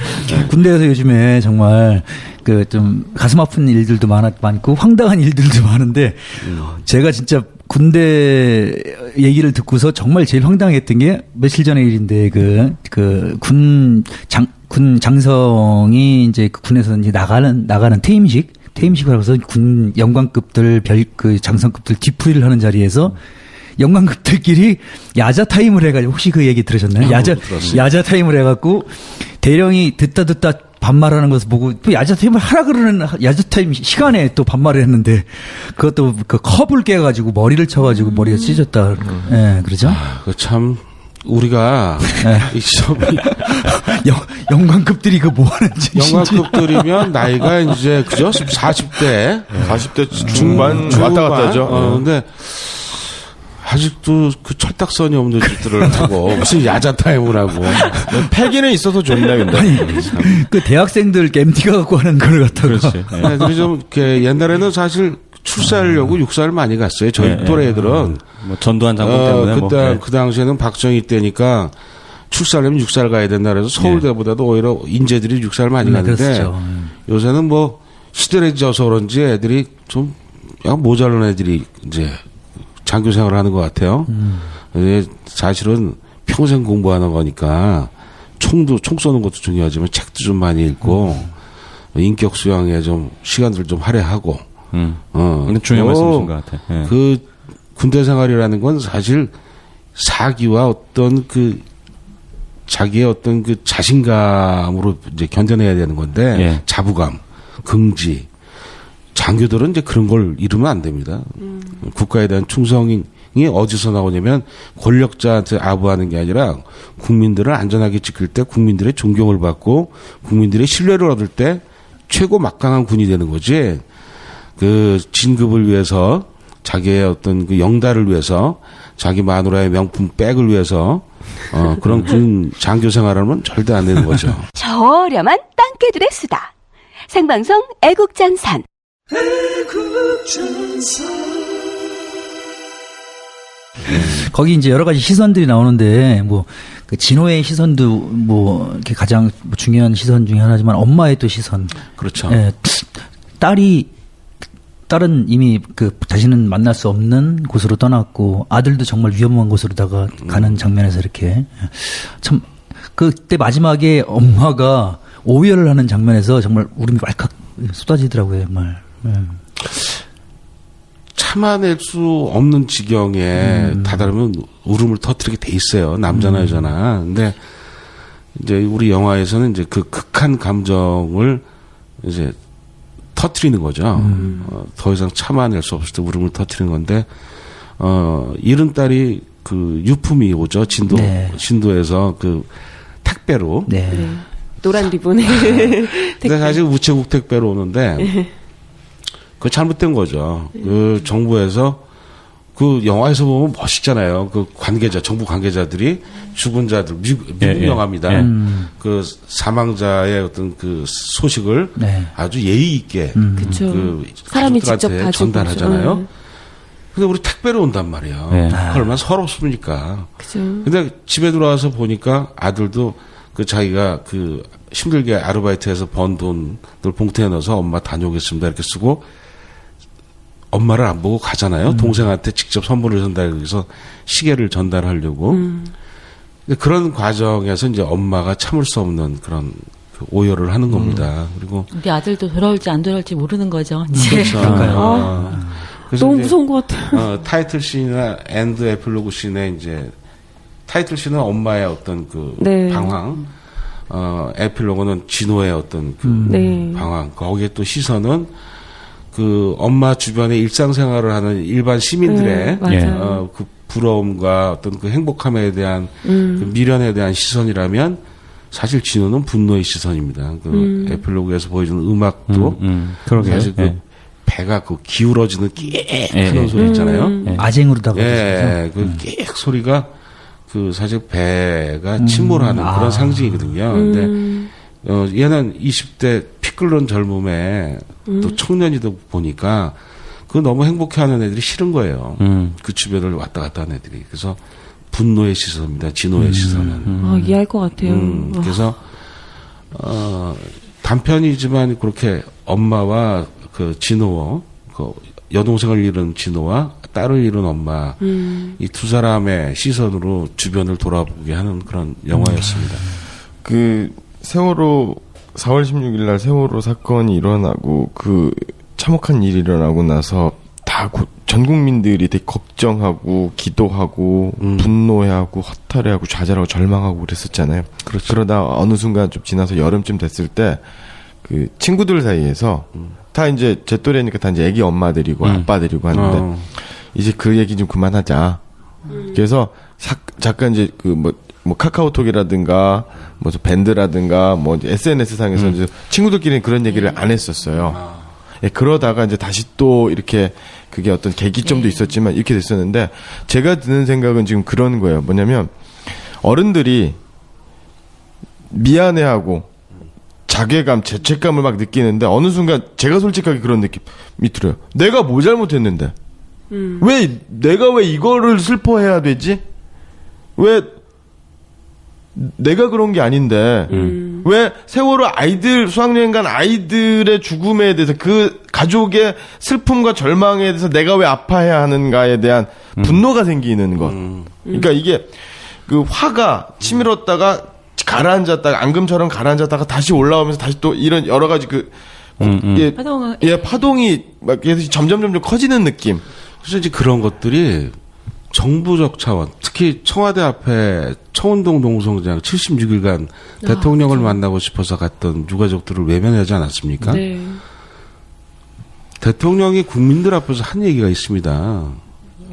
군대에서 요즘에 정말 그 좀 가슴 아픈 일들도 많고 황당한 일들도 많은데 제가 진짜 군대 얘기를 듣고서 정말 제일 황당했던 게 며칠 전의 일인데 군 장성이 이제 그 군에서 이제 나가는 퇴임식을 하고서 군 영관급들 장성급들 뒤풀이를 하는 자리에서 영관급들끼리 야자 타임을 해가지고 혹시 그 얘기 들으셨나요? 야자 타임을 해갖고 대령이 듣다 반말하는 것을 보고 또 야자 타임을 하라 그러는 야자 타임 시간에 또 반말을 했는데 그것도 그 컵을 깨가지고 머리를 쳐가지고 머리가 찢어졌다. 예, 그러죠? 참 우리가 이 시험이 영관급들이 그 뭐 하는지 영관급들이면 나이가 이제 그죠? 40대 중반 왔다 갔다 하죠. 근데 아직도 그 철딱선이 없는 짓들을 하고 무슨 야자 타임을 하고 패기는 있어서 좋네 근데. 아니, 그 대학생들 MT가 갖고 하는 걸 갖다가 애들이 좀 이렇게 옛날에는 사실 출사하려고 육사를 많이 갔어요. 저희 또래 애들은 뭐 전두환 장군 때문에 그 당시에는 박정희 때니까 출사하려면 육사를 가야 된다 그래서 서울대보다도 오히려 인재들이 육사를 많이 가는데 그렇죠. 요새는 뭐 시대를 져서 그런지 애들이 좀 약간 모자란 애들이 이제 장교 생활을 하는 것 같아요. 사실은 평생 공부하는 거니까 총 쏘는 것도 중요하지만 책도 좀 많이 읽고 인격 수양에 좀 시간들 좀 할애하고. 근데 중요한 말씀이신 것 같아. 예. 그 군대 생활이라는 건 사실 사기와 어떤 그 자기의 어떤 그 자신감으로 이제 견뎌내야 되는 건데 예. 자부감, 긍지. 장교들은 이제 그런 걸 이루면 안 됩니다. 국가에 대한 충성이 어디서 나오냐면 권력자한테 아부하는 게 아니라 국민들을 안전하게 지킬 때 국민들의 존경을 받고 국민들의 신뢰를 얻을 때 최고 막강한 군이 되는 거지. 그 진급을 위해서 자기의 어떤 그 영달을 위해서 자기 마누라의 명품 백을 위해서 그런 군 장교 생활하면 절대 안 되는 거죠. 저렴한 땅개들의 수다. 생방송 애국전선. 거기 이제 여러 가지 시선들이 나오는데 뭐 그 진호의 시선도 뭐 이렇게 가장 뭐 중요한 시선 중에 하나지만 엄마의 또 시선. 그렇죠. 예, 딸은 이미 그 자신은 만날 수 없는 곳으로 떠났고 아들도 정말 위험한 곳으로다가 가는 장면에서 이렇게 참 그때 마지막에 엄마가 오열을 하는 장면에서 정말 울음이 왈칵 쏟아지더라고요, 정말. 예. 참아낼 수 없는 지경에 다다르면 울음을 터뜨리게 돼 있어요. 남자나 여자나. 근데 이제 우리 영화에서는 이제 그 극한 감정을 이제 터뜨리는 거죠. 더 이상 참아낼 수 없을 때 울음을 터뜨리는 건데, 잃은 딸이 그 유품이 오죠. 진도에서 그 택배로. 네. 노란 리본에. 근데 사실 우체국 택배로 오는데, 그거 잘못된 거죠. 그 정부에서 그 영화에서 보면 멋있잖아요. 그 관계자, 정부 관계자들이 죽은 자들, 미국 영화입니다. 그 사망자의 어떤 그 소식을 아주 예의 있게 그 사람이 직접 가족들한테 전달하잖아요. 근데 우리 택배로 온단 말이에요. 얼마나 서럽습니까? 그죠. 근데 집에 들어와서 보니까 아들도 그 자기가 그 힘들게 아르바이트해서 번 돈을 봉투에 넣어서 엄마 다녀오겠습니다 이렇게 쓰고 엄마를 안 보고 가잖아요. 동생한테 직접 선물을 전달해서 시계를 전달하려고. 그런 과정에서 이제 엄마가 참을 수 없는 그런 그 오열을 하는 겁니다. 그리고 우리 아들도 돌아올지 안 돌아올지 모르는 거죠. 이제. 그렇죠. 그래서 너무 이제, 무서운 것 같아요. 타이틀 씬이나 엔드 에필로그 씬에 이제 타이틀 씬은 엄마의 어떤 그 방황, 에필로그는 진호의 어떤 그 방황. 거기에 또 시선은 그 엄마 주변에 일상생활을 하는 일반 시민들의 그 부러움과 어떤 그 행복함에 대한 그 미련에 대한 시선이라면 사실 진호는 분노의 시선입니다. 그 에필로그에서 보여주는 음악도 사실 그 배가 그 기울어지는 끼익 하는 소리 있잖아요. 아쟁으로다가 그 끼익 소리가 그 사실 배가 침몰하는 그런 상징이거든요. 근데 얘는 20대 피 끓는 젊음에 또 청년이다 보니까 그 너무 행복해하는 애들이 싫은 거예요. 그 주변을 왔다 갔다 하는 애들이. 그래서 분노의 시선입니다. 진호의 시선은. 이해할 것 같아요. 그래서 단편이지만 그렇게 엄마와 그 진호, 그 여동생을 잃은 진호와 딸을 잃은 엄마 이 두 사람의 시선으로 주변을 돌아보게 하는 그런 영화였습니다. 그 세월호 4월 16일 날 세월호 사건이 일어나고 그 참혹한 일이 일어나고 나서 다 전 국민들이 되게 걱정하고 기도하고 분노해하고 허탈해하고 좌절하고 절망하고 그랬었잖아요. 그렇죠. 그러다 어느 순간 좀 지나서 여름쯤 됐을 때 그 친구들 사이에서 다 이제 제 또래니까 다 이제 애기 엄마들이고 아빠들이고 하는데 이제 그 얘기 좀 그만하자. 그래서 잠깐 이제 그 뭐 카카오톡이라든가 뭐 밴드라든가 뭐 SNS 상에서 이제 친구들끼리는 그런 얘기를 안 했었어요. 예, 그러다가 이제 다시 또 이렇게 그게 어떤 계기점도 있었지만 이렇게 됐었는데 제가 드는 생각은 지금 그런 거예요. 뭐냐면 어른들이 미안해하고 자괴감, 죄책감을 막 느끼는데 어느 순간 제가 솔직하게 그런 느낌이 들어요. 내가 뭐 잘못했는데? 내가 왜 이거를 슬퍼해야 되지? 왜 내가 그런 게 아닌데 왜 세월호 아이들 수학여행 간 아이들의 죽음에 대해서 그 가족의 슬픔과 절망에 대해서 내가 왜 아파해야 하는가에 대한 분노가 생기는 것. 그러니까 이게 그 화가 치밀었다가 가라앉았다가 앙금처럼 가라앉았다가 다시 올라오면서 다시 또 이런 여러 가지 파동이 막 계속 점점 커지는 느낌. 그래서 이제 그런 것들이 정부적 차원, 특히 청와대 앞에 청운동 농성장 76일간 대통령을 만나고 싶어서 갔던 유가족들을 외면하지 않았습니까? 네. 대통령이 국민들 앞에서 한 얘기가 있습니다.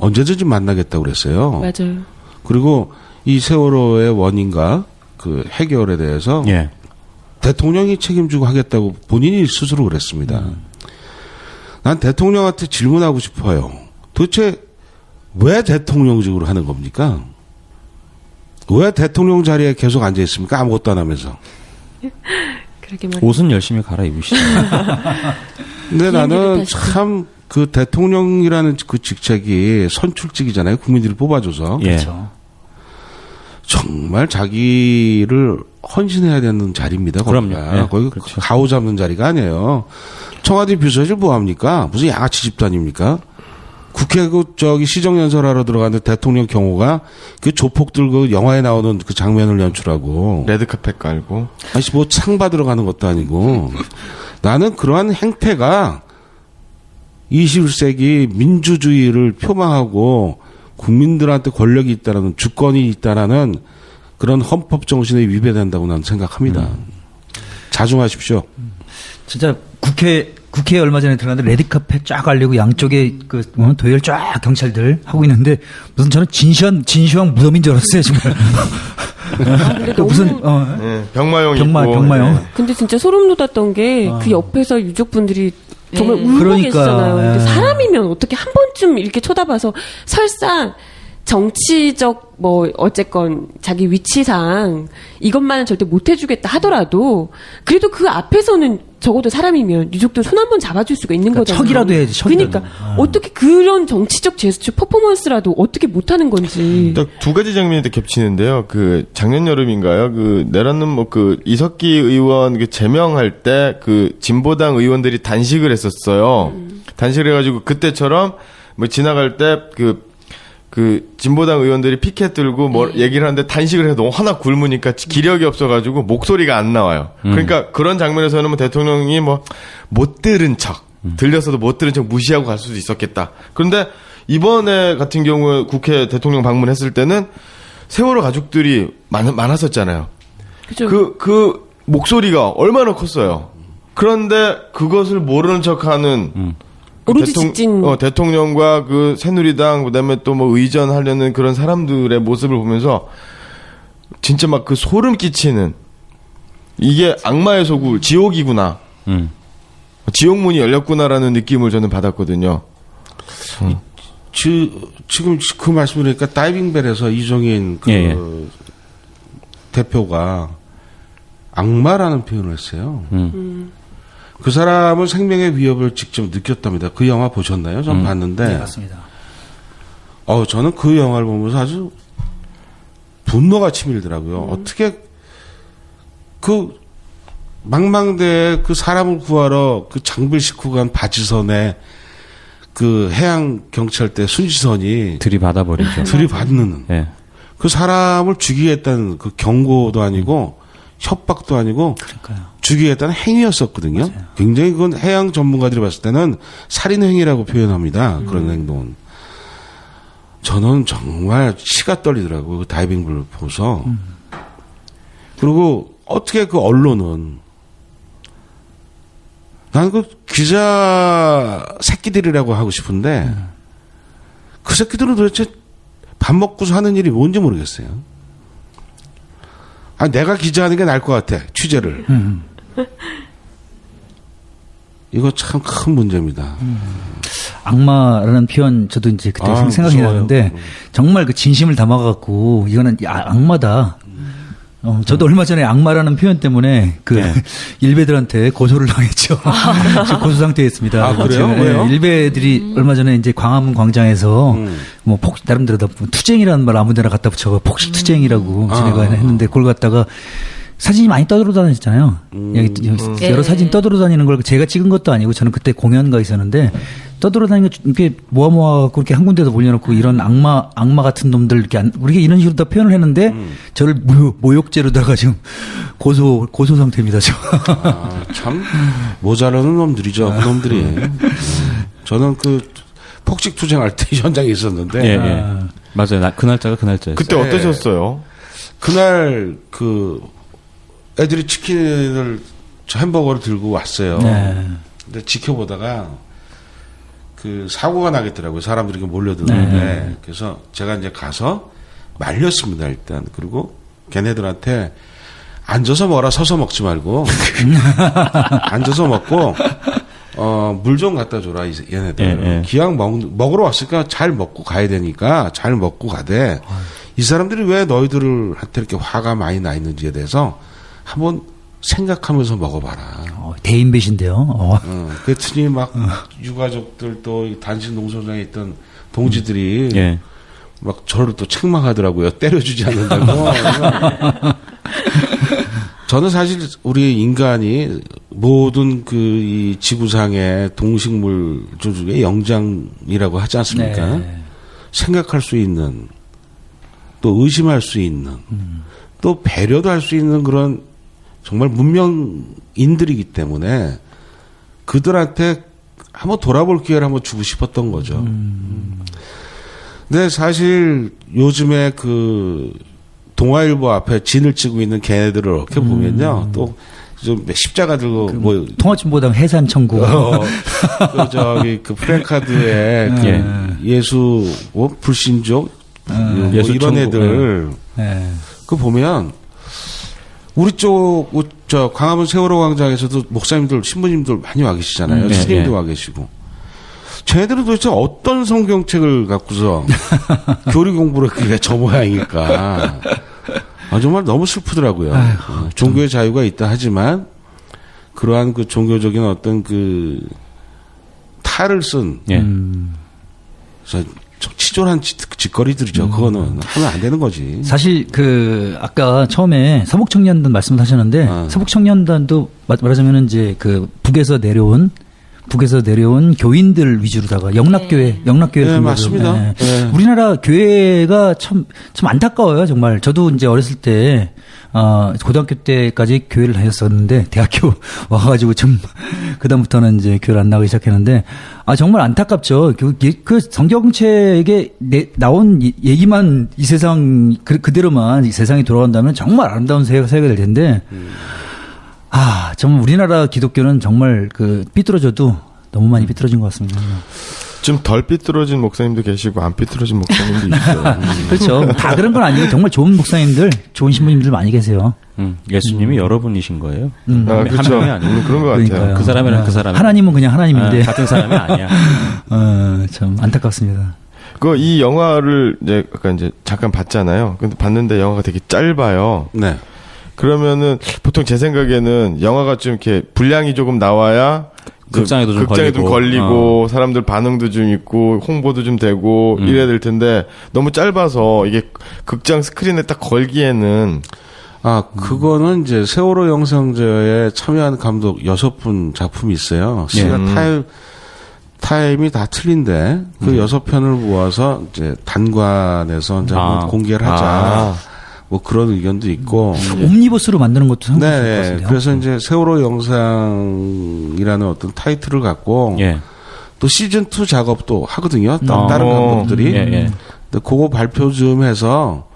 언제든지 만나겠다고 그랬어요. 맞아요. 그리고 이 세월호의 원인과 그 해결에 대해서 예. 대통령이 책임지고 하겠다고 본인이 스스로 그랬습니다. 난 대통령한테 질문하고 싶어요. 도대체 왜 대통령직으로 하는 겁니까? 왜 대통령 자리에 계속 앉아 있습니까? 아무것도 안 하면서. 그러게 말이에요. 옷은 열심히 갈아입으시죠. 근데 나는 참 그 대통령이라는 그 직책이 선출직이잖아요. 국민들이 뽑아줘서. 예. 그렇죠. 정말 자기를 헌신해야 되는 자리입니다. 그럼요. 거기가. 예, 거기 그렇죠. 가오 잡는 자리가 아니에요. 청와대 비서실 뭐합니까? 무슨 양아치 집단입니까? 국회 시정연설하러 들어가는데 대통령 경호가 그 조폭 들고 영화에 나오는 그 장면을 연출하고 레드카펫 깔고. 아니 뭐 상 받으러 가는 것도 아니고 나는 그러한 행태가 21세기 민주주의를 표방하고 국민들한테 권력이 있다라는 주권이 있다라는 그런 헌법 정신에 위배된다고 나는 생각합니다. 자중하십시오. 진짜 국회에 얼마 전에 들어갔는데 레드카펫 쫙 깔리고 양쪽에 그 도열 쫙 경찰들 하고 있는데 무슨 저는 진시황 무덤인 줄 알았어요 정말. 근데 그 너무 무슨 병마용 병마용. 네. 근데 진짜 소름 돋았던 게 그 옆에서 유족분들이 정말 울고 그러니까, 계시잖아요. 근데 예. 사람이면 어떻게 한 번쯤 이렇게 쳐다봐서 설사 정치적 뭐 어쨌건 자기 위치상 이것만은 절대 못 해주겠다 하더라도 그래도 그 앞에서는 적어도 사람이면 유족들 손 한 번 잡아줄 수가 있는 그러니까 거잖아요. 척이라도 해야지, 척이라도. 그러니까 어떻게 그런 정치적 제스처 퍼포먼스라도 어떻게 못하는 건지. 딱 두 가지 장면이 겹치는데요. 그 작년 여름인가요? 그 내란은 뭐 그 이석기 의원 그 제명할 때 그 진보당 의원들이 단식을 했었어요. 단식을 해가지고 그때처럼 뭐 지나갈 때 그 진보당 의원들이 피켓 들고 뭐 얘기를 하는데 단식을 해서 너무 하나 굶으니까 기력이 없어가지고 목소리가 안 나와요. 그러니까 그런 장면에서는 뭐 대통령이 뭐 못 들은 척 들려서도 못 들은 척 무시하고 갈 수도 있었겠다. 그런데 이번에 같은 경우에 국회 대통령 방문했을 때는 세월호 가족들이 많았었잖아요. 그죠? 그 목소리가 얼마나 컸어요. 그런데 그것을 모르는 척하는 오로지 직진. 대통령과 그 새누리당 그다음에 또 뭐 의전하려는 그런 사람들의 모습을 보면서 진짜 막 그 소름 끼치는 이게 악마의 소굴 지옥이구나. 지옥문이 열렸구나라는 느낌을 저는 받았거든요. 지금 그 말씀드리니까 다이빙벨에서 이종인 그 대표가 악마라는 표현을 했어요. 그 사람은 생명의 위협을 직접 느꼈답니다. 그 영화 보셨나요? 전 봤는데. 네, 맞습니다. 저는 그 영화를 보면서 아주 분노가 치밀더라고요. 어떻게 그 망망대에 그 사람을 구하러 그 장비를 싣고 간 바지선에 그 해양 경찰대 순시선이 들이받아버리죠. 들이받는 예. 그 사람을 죽이겠다는 그 경고도 아니고 협박도 아니고 그러니까요. 죽이겠다는 행위였었거든요. 맞아요. 굉장히 그건 해양 전문가들이 봤을 때는 살인 행위라고 표현합니다. 그런 행동은. 저는 정말 치가 떨리더라고요. 그 다이빙을 보고서. 그리고 어떻게 그 언론은 나는 그 기자 새끼들이라고 하고 싶은데 그 새끼들은 도대체 밥 먹고서 하는 일이 뭔지 모르겠어요. 내가 기자하는 게 나을 것 같아. 취재를. 이거 참 큰 문제입니다. 악마라는 표현 저도 이제 그때 생각이 무서워요. 나는데 정말 그 진심을 담아갖고 이거는 악마다. 저도 얼마 전에 악마라는 표현 때문에 그 일베들한테 고소를 당했죠. 지금 고소 상태에 있습니다. 그래요? 지금, 왜요? 일베들이 얼마 전에 이제 광화문 광장에서 뭐 나름대로 투쟁이라는 말 아무데나 갖다 붙여서 폭식 투쟁이라고 지네가 했는데 그걸 갖다가 사진이 많이 떠돌아다녔잖아요. 여러 사진 떠돌아다니는 걸 제가 찍은 것도 아니고 저는 그때 공연가 있었는데 떠돌아다니는 게 이렇게 모아 그렇게 한 군데도 몰려놓고 이런 악마 같은 놈들 이렇게 우리가 이런 식으로 다 표현을 했는데 저를 모욕죄로다가 지금 고소 상태입니다. 지금. 참 모자라는 놈들이죠. 그 놈들이. 저는 그 폭식 투쟁할 때 현장에 있었는데. 예, 예. 맞아요. 그 날짜가 그 날짜였어요. 그때 어떠셨어요? 그날 그 애들이 치킨을 햄버거를 들고 왔어요. 네. 근데 지켜보다가 그 사고가 나겠더라고요. 사람들이 이렇게 몰려드는데. 네. 그래서 제가 이제 가서 말렸습니다, 일단. 그리고 걔네들한테 앉아서 먹어라, 서서 먹지 말고. 앉아서 먹고, 물 좀 갖다 줘라, 얘네들. 예. 기왕 먹으러 왔으니까 잘 먹고 가야 되니까 잘 먹고 가되, 이 사람들이 왜 너희들한테 이렇게 화가 많이 나 있는지에 대해서 한번 생각하면서 먹어봐라. 대인배신데요. 그랬더니 막 유가족들 또 단식 농성장에 있던 동지들이 예. 막 저를 또 책망하더라고요. 때려주지 않는다고. 저는 사실 우리 인간이 모든 그 이 지구상의 동식물 중에 영장이라고 하지 않습니까? 네. 생각할 수 있는 또 의심할 수 있는 또 배려도 할 수 있는 그런 정말 문명인들이기 때문에 그들한테 한번 돌아볼 기회를 한번 주고 싶었던 거죠. 근데 사실 요즘에 그 동아일보 앞에 진을 치고 있는 걔네들을 이렇게 보면요. 또 좀 십자가 들고 뭐 통화침보당 해산 청구. 그 저기 그 프랭카드에 그 예수 뭐 불신족 뭐 예수 이런 천국. 애들 네. 그 보면 우리 쪽 저 광화문 세월호 광장에서도 목사님들 신부님들 많이 와 계시잖아요. 스님도 와 계시고. 쟤네들은 도대체 어떤 성경책을 갖고서 교리 공부를 그게 저 모양일까. 정말 너무 슬프더라고요. 종교의 자유가 있다 하지만 그러한 그 종교적인 어떤 그 탈을 쓴 치졸한 짓거리들이죠. 그거는 하면 안 되는 거지. 사실 그 아까 처음에 서북청년단 말씀을 하셨는데 서북청년단도 말하자면은 이제 그 북에서 내려온 교인들 위주로다가 영락교회 네, 맞습니다. 네. 네. 우리나라 교회가 참 안타까워요, 정말. 저도 이제 어렸을 때, 고등학교 때까지 교회를 다녔었는데, 대학교 와가지고 그다음부터는 이제 교회를 안 나가기 시작했는데, 정말 안타깝죠. 그 성경책에 나온 얘기만 이 세상, 그대로만 이 세상이 돌아간다면 정말 아름다운 세계가 될 텐데, 정말 우리나라 기독교는 정말 삐뚤어져도 너무 많이 삐뚤어진 것 같습니다. 좀 덜 삐뚤어진 목사님도 계시고 안 삐뚤어진 목사님도 있어요. 그렇죠. 다 그런 건 아니고 정말 좋은 목사님들, 좋은 신부님들 많이 계세요. 예수님이 여러분이신 거예요. 그렇죠. 한 명이 아니고. 그런 것 같아요. 그러니까요. 그 사람이랑 그 사람. 하나님은 그냥 하나님인데. 같은 사람이 아니야. 참 안타깝습니다. 이 영화를 이제 잠깐 봤잖아요. 근데 봤는데 영화가 되게 짧아요. 네. 그러면은 보통 제 생각에는 영화가 좀 이렇게 분량이 조금 나와야 극장에도 좀 걸리고 사람들 반응도 좀 있고 홍보도 좀 되고 이래야 될 텐데 너무 짧아서 이게 극장 스크린에 딱 걸기에는 그거는 이제 세월호 영상제에 참여한 감독 6분 작품이 있어요. 시간 타임이 다 틀린데 그 6편을 모아서 이제 단관에서 이제 한번 공개를 하자. 뭐 그런 의견도 있고. 옴니버스로 만드는 것도 상당히 좋을 것 같은데요. 그래서 이제 세월호 영상이라는 어떤 타이틀을 갖고 또 시즌2 작업도 하거든요. 다른 감독들이. 근데 그거 발표 좀 해서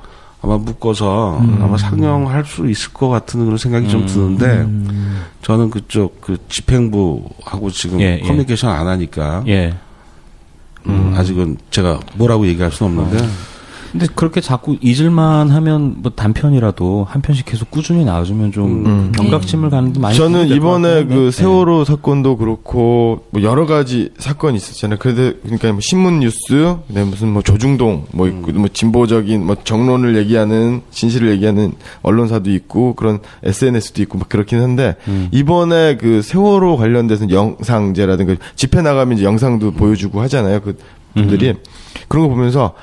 아마 묶어서 아마 상영할 수 있을 것 같은 그런 생각이 좀 드는데 저는 그쪽 그 집행부하고 지금 커뮤니케이션 안 하니까 아직은 제가 뭐라고 얘기할 수는 없는데 근데 그렇게 자꾸 잊을만 하면 뭐 단편이라도 한 편씩 계속 꾸준히 나와주면 좀 경각심을 가는 데 많이. 저는 이번에 그 세월호 사건도 그렇고 뭐 여러 가지 사건이 있었잖아요. 그러니까 뭐 신문 뉴스, 무슨 뭐 조중동 뭐 있고 뭐 진보적인 뭐 정론을 얘기하는 진실을 얘기하는 언론사도 있고 그런 SNS도 있고 막 그렇긴 한데 이번에 그 세월호 관련돼서 영상제라든가 집회 나가면 이제 영상도 보여주고 하잖아요. 그 분들이 그런 거 보면서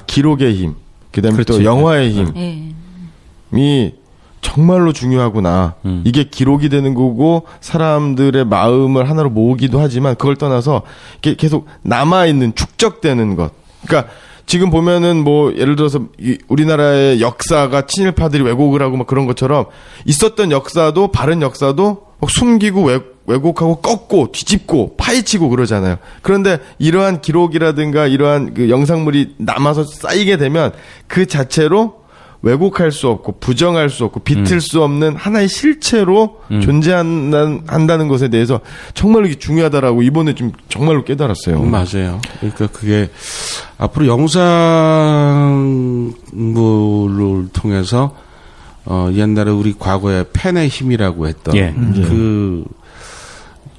기록의 힘, 그다음에 또 영화의 힘이 정말로 중요하구나. 이게 기록이 되는 거고 사람들의 마음을 하나로 모으기도 하지만 그걸 떠나서 이게 계속 남아있는 축적되는 것. 그러니까 지금 보면은 뭐 예를 들어서 우리나라의 역사가 친일파들이 왜곡을 하고 막 그런 것처럼 있었던 역사도 바른 역사도 막 숨기고 왜곡하고 꺾고 뒤집고 파헤치고 그러잖아요. 그런데 이러한 기록이라든가 이러한 그 영상물이 남아서 쌓이게 되면 그 자체로 왜곡할 수 없고 부정할 수 없고 비틀 수 없는 하나의 실체로 존재한다는 것에 대해서 정말로 이게 중요하다라고 이번에 좀 정말로 깨달았어요. 맞아요. 그러니까 그게 앞으로 영상물을 통해서 옛날에 우리 과거에 펜의 힘이라고 했던 그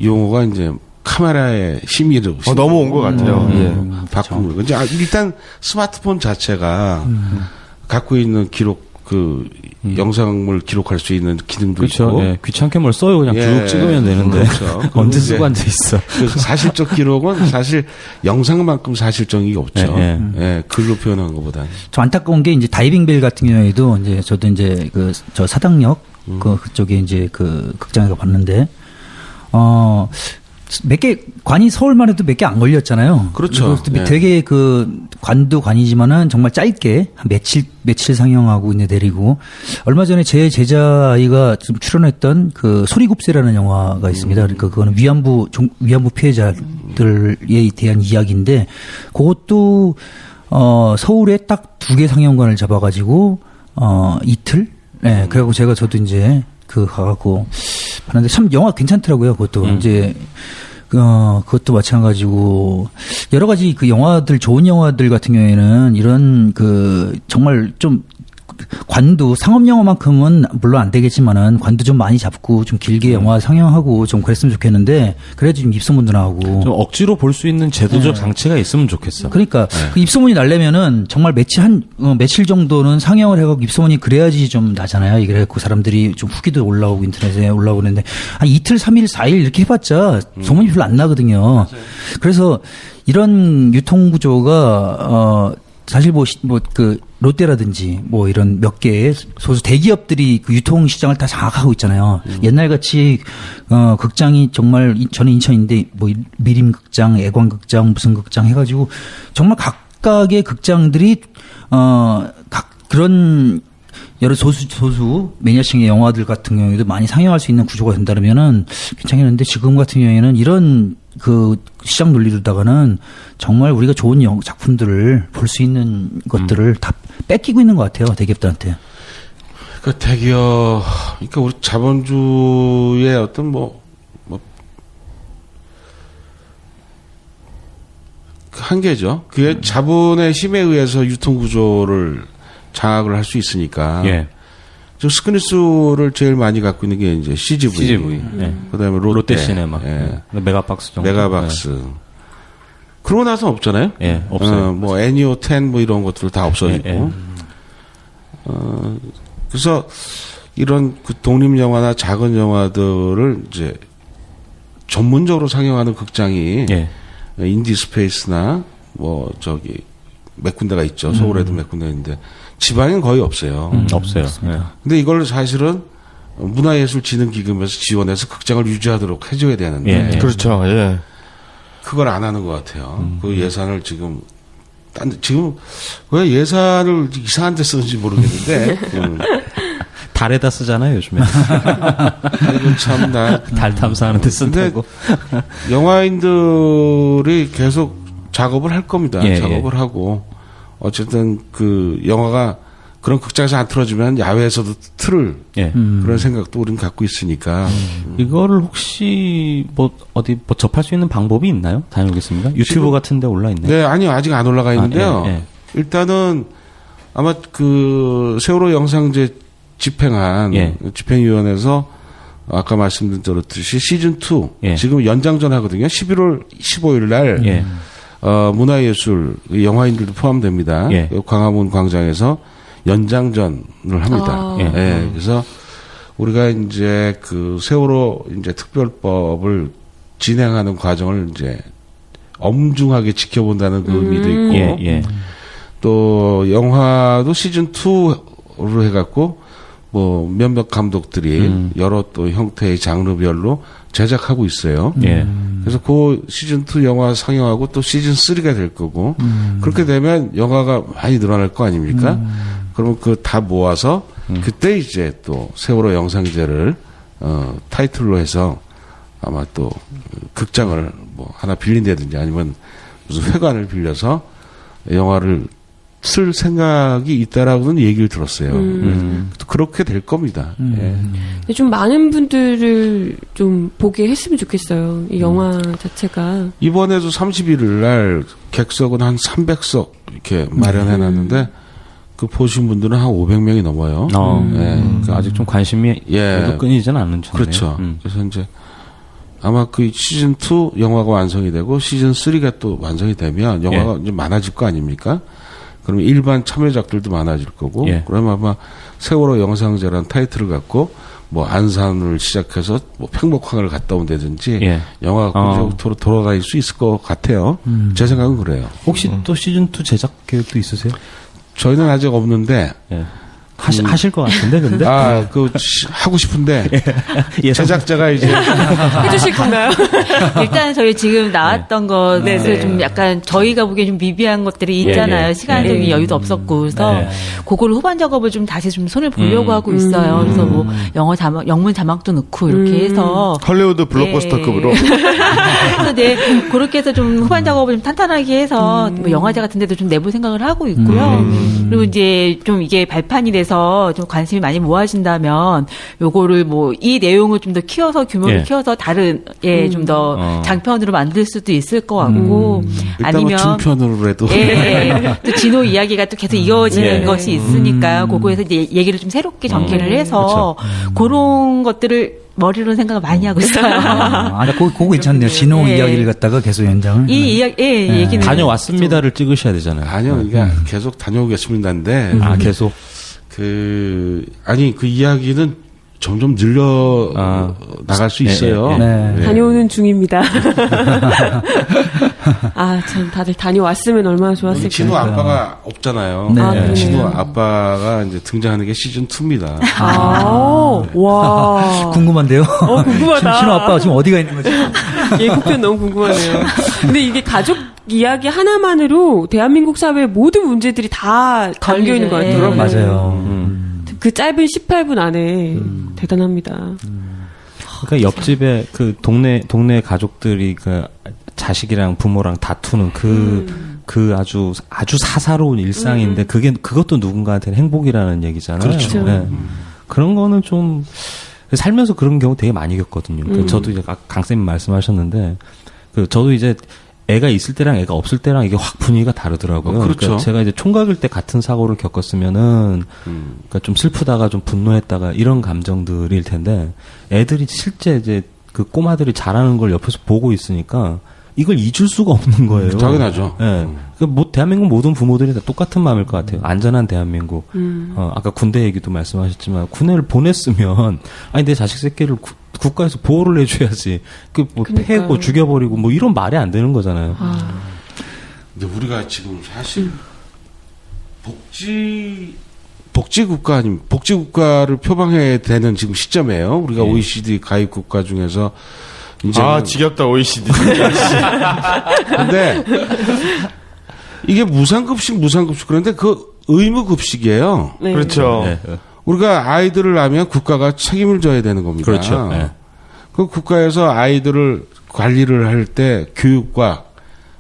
용어가 이제 카메라의 힘이로 넘어온 것 같아요. 바꾼 거. 이제 일단 스마트폰 자체가 갖고 있는 기록 영상물 기록할 수 있는 기능도 그렇죠. 있고 예, 귀찮게 뭘 써요. 그냥 쭉 찍으면 되는데 그렇죠. 언제 쓰고 앉아 있어. 그래서 사실적 기록은 사실 영상만큼 사실적이 없죠. 글로 표현한 것보다는. 좀 안타까운 게 이제 다이빙벨 같은 경우에도 이제 저도 이제 저 사당역 그쪽에 이제 그 극장에 봤는데 몇 개 관이 서울만 해도 몇 개 안 걸렸잖아요. 그렇죠. 되게 그 관도 관이지만은 정말 짧게 한 며칠 상영하고 이제 내리고 얼마 전에 제 제자 아이가 좀 출연했던 그 소리굽새라는 영화가 있습니다. 그러니까 그거는 위안부 피해자들에 대한 이야기인데 그것도 서울에 딱 2개 상영관을 잡아가지고 이틀. 네, 그래갖고 저도 이제 가갖고 봤는데 참 영화 괜찮더라고요. 그것도 이제 그것도 마찬가지고 여러 가지 그 영화들 좋은 영화들 같은 경우에는 이런 정말 좀 관도 상업 영화만큼은 물론 안 되겠지만은 관도 좀 많이 잡고 좀 길게 영화 상영하고 좀 그랬으면 좋겠는데 그래야지 좀 입소문도 나오고 좀 억지로 볼 수 있는 제도적 장치가 있으면 좋겠어. 그러니까 그 입소문이 나려면은 정말 며칠 정도는 상영을 해갖고 입소문이 그래야지 좀 나잖아요. 이게 그래갖고 사람들이 좀 후기도 올라오고 인터넷에 올라오고 그러는데 한 이틀, 3일, 4일 이렇게 해봤자 소문이 별로 안 나거든요. 그래서 이런 유통 구조가 사실 롯데라든지 이런 몇 개의 소수 대기업들이 그 유통 시장을 다 장악하고 있잖아요. 옛날 같이 극장이 정말 저는 인천인데 미림극장, 애관극장, 무슨 극장 해가지고 정말 각각의 극장들이 그런 여러 소수 매니아층의 영화들 같은 경우에도 많이 상영할 수 있는 구조가 된다면은 괜찮겠는데 지금 같은 경우에는 이런 시장 논리로다가는 정말 우리가 좋은 작품들을 볼 수 있는 것들을 다 뺏기고 있는 것 같아요, 대기업들한테. 그러니까 우리 자본주의 어떤 한계죠. 그게 자본의 힘에 의해서 유통 구조를 장악을 할 수 있으니까. 저 스크린 수를 제일 많이 갖고 있는 게 이제 CGV. 그다음에 롯데시네마. 메가박스 정도. 메가박스. 그러고 나서 없잖아요. 없어요. 애니오 10 이런 것들 다 없어지고. 그래서 이런 독립 영화나 작은 영화들을 이제 전문적으로 상영하는 극장이 인디 스페이스나 몇 군데가 있죠. 서울에도 몇 군데 있는데 지방엔 거의 없어요. 없어요. 근데 이걸 사실은 문화예술진흥기금에서 지원해서 극장을 유지하도록 해줘야 되는데. 그렇죠. 그걸 안 하는 것 같아요. 그 예산을 지금 왜 예산을 이상한 데 쓰는지 모르겠는데. 달에다 쓰잖아요, 요즘에. 아이고, 참, 달 탐사하는 데 쓴다고. 영화인들이 계속 작업을 할 겁니다. 작업을 하고. 어쨌든 영화가 그런 극장에서 안 틀어주면 야외에서도 틀을 그런 생각도 우리는 갖고 있으니까. 이거를 혹시 어디 접할 수 있는 방법이 있나요? 다녀오겠습니다. 유튜브 같은 데 올라 있나요? 네, 아니요. 아직 안 올라가 있는데요. 일단은 아마 세월호 영상제 집행한 집행위원회에서 아까 말씀드렸듯이 시즌2 지금 연장전 하거든요. 11월 15일 날 문화예술 영화인들도 포함됩니다. 광화문 광장에서 연장전을 합니다. 그래서 우리가 이제 세월호 이제 특별법을 진행하는 과정을 이제 엄중하게 지켜본다는 그 의미도 있고 또 영화도 시즌 2로 해갖고 뭐 몇몇 감독들이 여러 또 형태의 장르별로 제작하고 있어요. 예. 그래서 그 시즌 2 영화 상영하고 또 시즌 3가 될 거고 그렇게 되면 영화가 많이 늘어날 거 아닙니까? 그러면 그 다 모아서 그때 이제 또 세월호 영상제를 타이틀로 해서 아마 또 극장을 뭐 하나 빌린다든지 아니면 무슨 회관을 빌려서 영화를 쓸 생각이 있다라고는 얘기를 들었어요. 그렇게 될 겁니다. 예. 근데 좀 많은 분들을 좀 보게 했으면 좋겠어요. 이 영화 자체가. 이번에도 31일 날 객석은 한 300석 이렇게 마련해놨는데 그 보신 분들은 한 500명이 넘어요. 예. 그러니까 아직 좀 관심이 예. 끊이지는 않는 중이네요. 그렇죠. 그래서 이제 아마 그 시즌 2 영화가 완성이 되고 시즌 3가 또 완성이 되면 영화가 이제 많아질 거 아닙니까? 그러면 일반 참여작들도 많아질 거고, 그러면 아마 세월호 영상제라는 타이틀을 갖고 뭐 안산을 시작해서 뭐 팽목항을 갔다 온다든지 영화가 그쪽으로 돌아다닐 수 있을 것 같아요. 제 생각은 그래요. 혹시 또 시즌 2 제작 계획도 있으세요? 저희는 아직 없는데. 하실 것 같은데, 근데? 하고 싶은데. 제작자가 이제. 해주실 건가요? 일단 저희 지금 나왔던 것을 좀 약간 저희가 보기에 좀 미비한 것들이 있잖아요. 시간적인 여유도 없었고. 그래서 그거를 후반 작업을 좀 다시 좀 손을 보려고 하고 있어요. 그래서 뭐 영어 자막, 영문 자막도 넣고 이렇게 해서. 헐리우드 블록버스터급으로. 그래서 그렇게 해서 좀 후반 작업을 좀 탄탄하게 해서 뭐 영화제 같은 데도 좀 내볼 생각을 하고 있고요. 그리고 이제 좀 이게 발판이 돼서 좀 관심이 많이 모아진다면 요거를 뭐 이 내용을 좀 더 키워서 규모를 키워서 다른 좀 더 장편으로 만들 수도 있을 것 같고 아니면 중편으로라도 또 진호 이야기가 또 계속 이어지는 것이 있으니까 그거에서 이제 얘기를 좀 새롭게 전개를 해서 그런 것들을 머리로 생각을 많이 하고 있어요. 그거 괜찮네요. 진호 이야기를 갖다가 계속 연장을. 이 이야기, 얘기는 다녀왔습니다를 찍으셔야 되잖아요. 아니요, 그러니까 계속 다녀오겠습니다인데. 계속. 그 이야기는 점점 늘려 나갈 수 있어요. 다녀오는 중입니다. 아, 참 다들 다녀왔으면 얼마나 좋았을까요? 진호 아빠가 없잖아요. 진호 아빠가 이제 등장하는 게 시즌 2입니다. 와. 궁금한데요? 궁금하다. 진호 아빠가 지금 어디가 있는 거죠? 예고편 너무 궁금하네요. 근데 이게 가족 이야기 하나만으로 대한민국 사회의 모든 문제들이 다 담겨 있는 것 같아요. 맞아요. 그 짧은 18분 안에 대단합니다. 그러니까 옆집에 그 동네 가족들이 그 자식이랑 부모랑 다투는 그 아주 사사로운 일상인데 그것도 누군가한테는 행복이라는 얘기잖아요. 그렇죠. 그런 거는 좀 살면서 그런 경우 되게 많이 겪거든요. 그러니까 저도 이제 강쌤님 말씀하셨는데 저도 이제 애가 있을 때랑 애가 없을 때랑 이게 확 분위기가 다르더라고요. 그렇죠. 그러니까 제가 이제 총각일 때 같은 사고를 겪었으면은, 그러니까 좀 슬프다가 좀 분노했다가 이런 감정들일 텐데, 애들이 실제 이제 그 꼬마들이 자라는 걸 옆에서 보고 있으니까 이걸 잊을 수가 없는 거예요. 당연하죠. 예. 그 대한민국 모든 부모들이 다 똑같은 마음일 것 같아요. 안전한 대한민국. 아까 군대 얘기도 말씀하셨지만 군대를 보냈으면 아니 내 자식 새끼를 국가에서 보호를 해줘야지. 뭐 패고 죽여버리고 뭐 이런 말이 안 되는 거잖아요. 근데 우리가 지금 사실 복지국가 아니면 복지국가를 표방해야 되는 지금 시점이에요. 우리가 OECD 가입 국가 중에서 이제 지겹다 OECD. 근데 이게 무상급식 그런데 그 의무급식이에요. 네. 그렇죠. 우리가 아이들을 낳으면 국가가 책임을 져야 되는 겁니다. 그렇죠. 그 국가에서 아이들을 관리를 할 때 교육과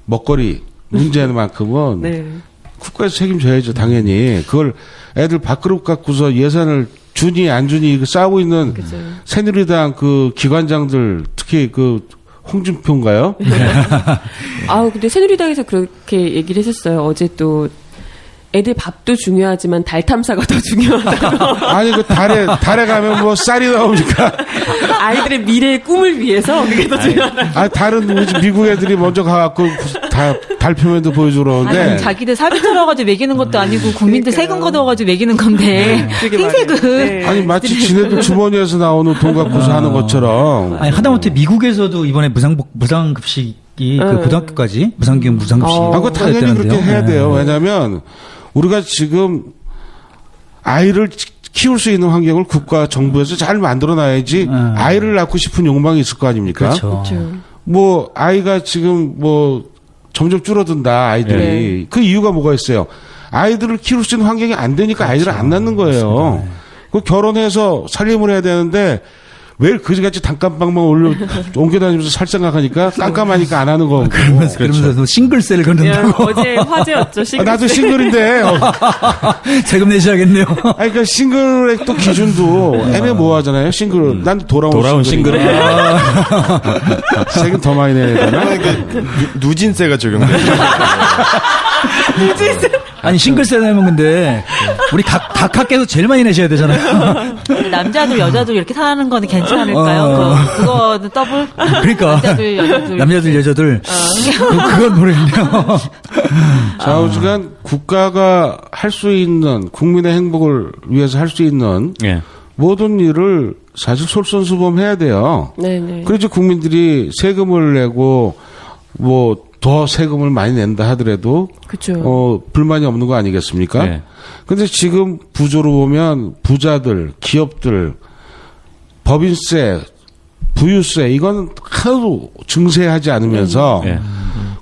먹거리 문제만큼은 국가에서 책임져야죠. 당연히. 그걸 애들 밥그릇 갖고서 예산을 주니 안 주니 싸우고 있는 새누리당 그 기관장들 특히 그 홍준표인가요? 근데 새누리당에서 그렇게 얘기를 했었어요. 어제 또 애들 밥도 중요하지만 달 탐사가 더 중요하다고. 아니 그 달에 가면 뭐 쌀이 나옵니까? 아이들의 미래의 꿈을 위해서 그게 더 중요하다. 다른 미국 애들이 먼저 가갖고 달 표면도 보여주러 오는데. 아니, 자기들 사비 털어가지고 먹이는 것도 아니고 국민들 세금 걷어가지고 먹이는 건데 흰색은. 아니 마치 지네들 주머니에서 나오는 돈 갖고서 하는 것처럼. 아니 하다못해 미국에서도 이번에 무상급식이 그 고등학교까지 무상교육 무상급식. 그거 당연히 그렇게 해야 돼요. 왜냐하면 우리가 지금 아이를 키울 수 있는 환경을 국가 정부에서 잘 만들어놔야지 아이를 낳고 싶은 욕망이 있을 거 아닙니까? 그렇죠. 뭐 아이가 지금 뭐 점점 줄어든다 아이들이 네. 그 이유가 뭐가 있어요? 아이들을 키울 수 있는 환경이 안 되니까 아이들을 안 낳는 거예요. 그 결혼해서 살림을 해야 되는데 왜 그지같이 단칸방만 옮겨다니면서 살 생각하니까 깜깜하니까 안 하는 거고. 그러면서 싱글세를 야, 걷는다고. 어제 화제였죠. 나도 싱글인데. 세금 내셔야겠네요. 아니, 그러니까 싱글의 또 기준도 애매모호하잖아요. 싱글. 난 돌아온 싱글이. 세금 더 많이 내야 되나? 누진세가 적용돼. 아니 싱글세 내면 근데 우리 각 학계에서 제일 많이 내셔야 되잖아요. 남자들 여자들 이렇게 사는 거는 괜찮을까요? 그거는 더블? 그러니까 남자들 여자들. 그건 모르겠네요. 좌우지간 국가가 할 수 있는 국민의 행복을 위해서 할 수 있는 예. 모든 일을 사실 솔선수범해야 돼요. 네네. 그래서 국민들이 세금을 내고 뭐 더 세금을 많이 낸다 하더라도 그렇죠. 불만이 없는 거 아니겠습니까? 네. 근데 지금 구조로 보면 부자들, 기업들, 법인세, 부유세 이건 하나도 증세하지 않으면서 네.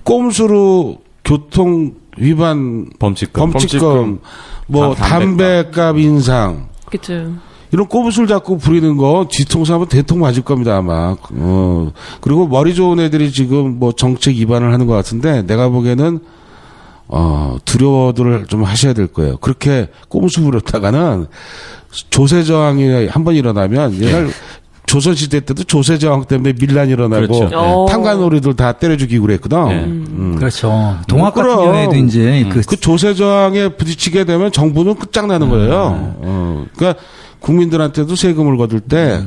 꼼수로 교통 위반 범칙금, 뭐 담배값 인상 그렇죠. 이런 꼼수를 잡고 부리는 거 뒤통수 한번 대통 맞을 겁니다 아마. 그리고 머리 좋은 애들이 지금 뭐 정책 위반을 하는 것 같은데 내가 보기에는 두려워들 좀 하셔야 될 거예요. 그렇게 꼼수 부렸다가는 조세 저항이 한번 일어나면 옛날 조선 시대 때도 조세 저항 때문에 밀란이 일어나고 그렇죠. 탄관오리들 다 때려 죽이고 그랬거든. 그렇죠. 동학 같은 경우에도 이제 그 조세 저항에 부딪히게 되면 정부는 끝장나는 거예요. 그러니까 국민들한테도 세금을 거둘 때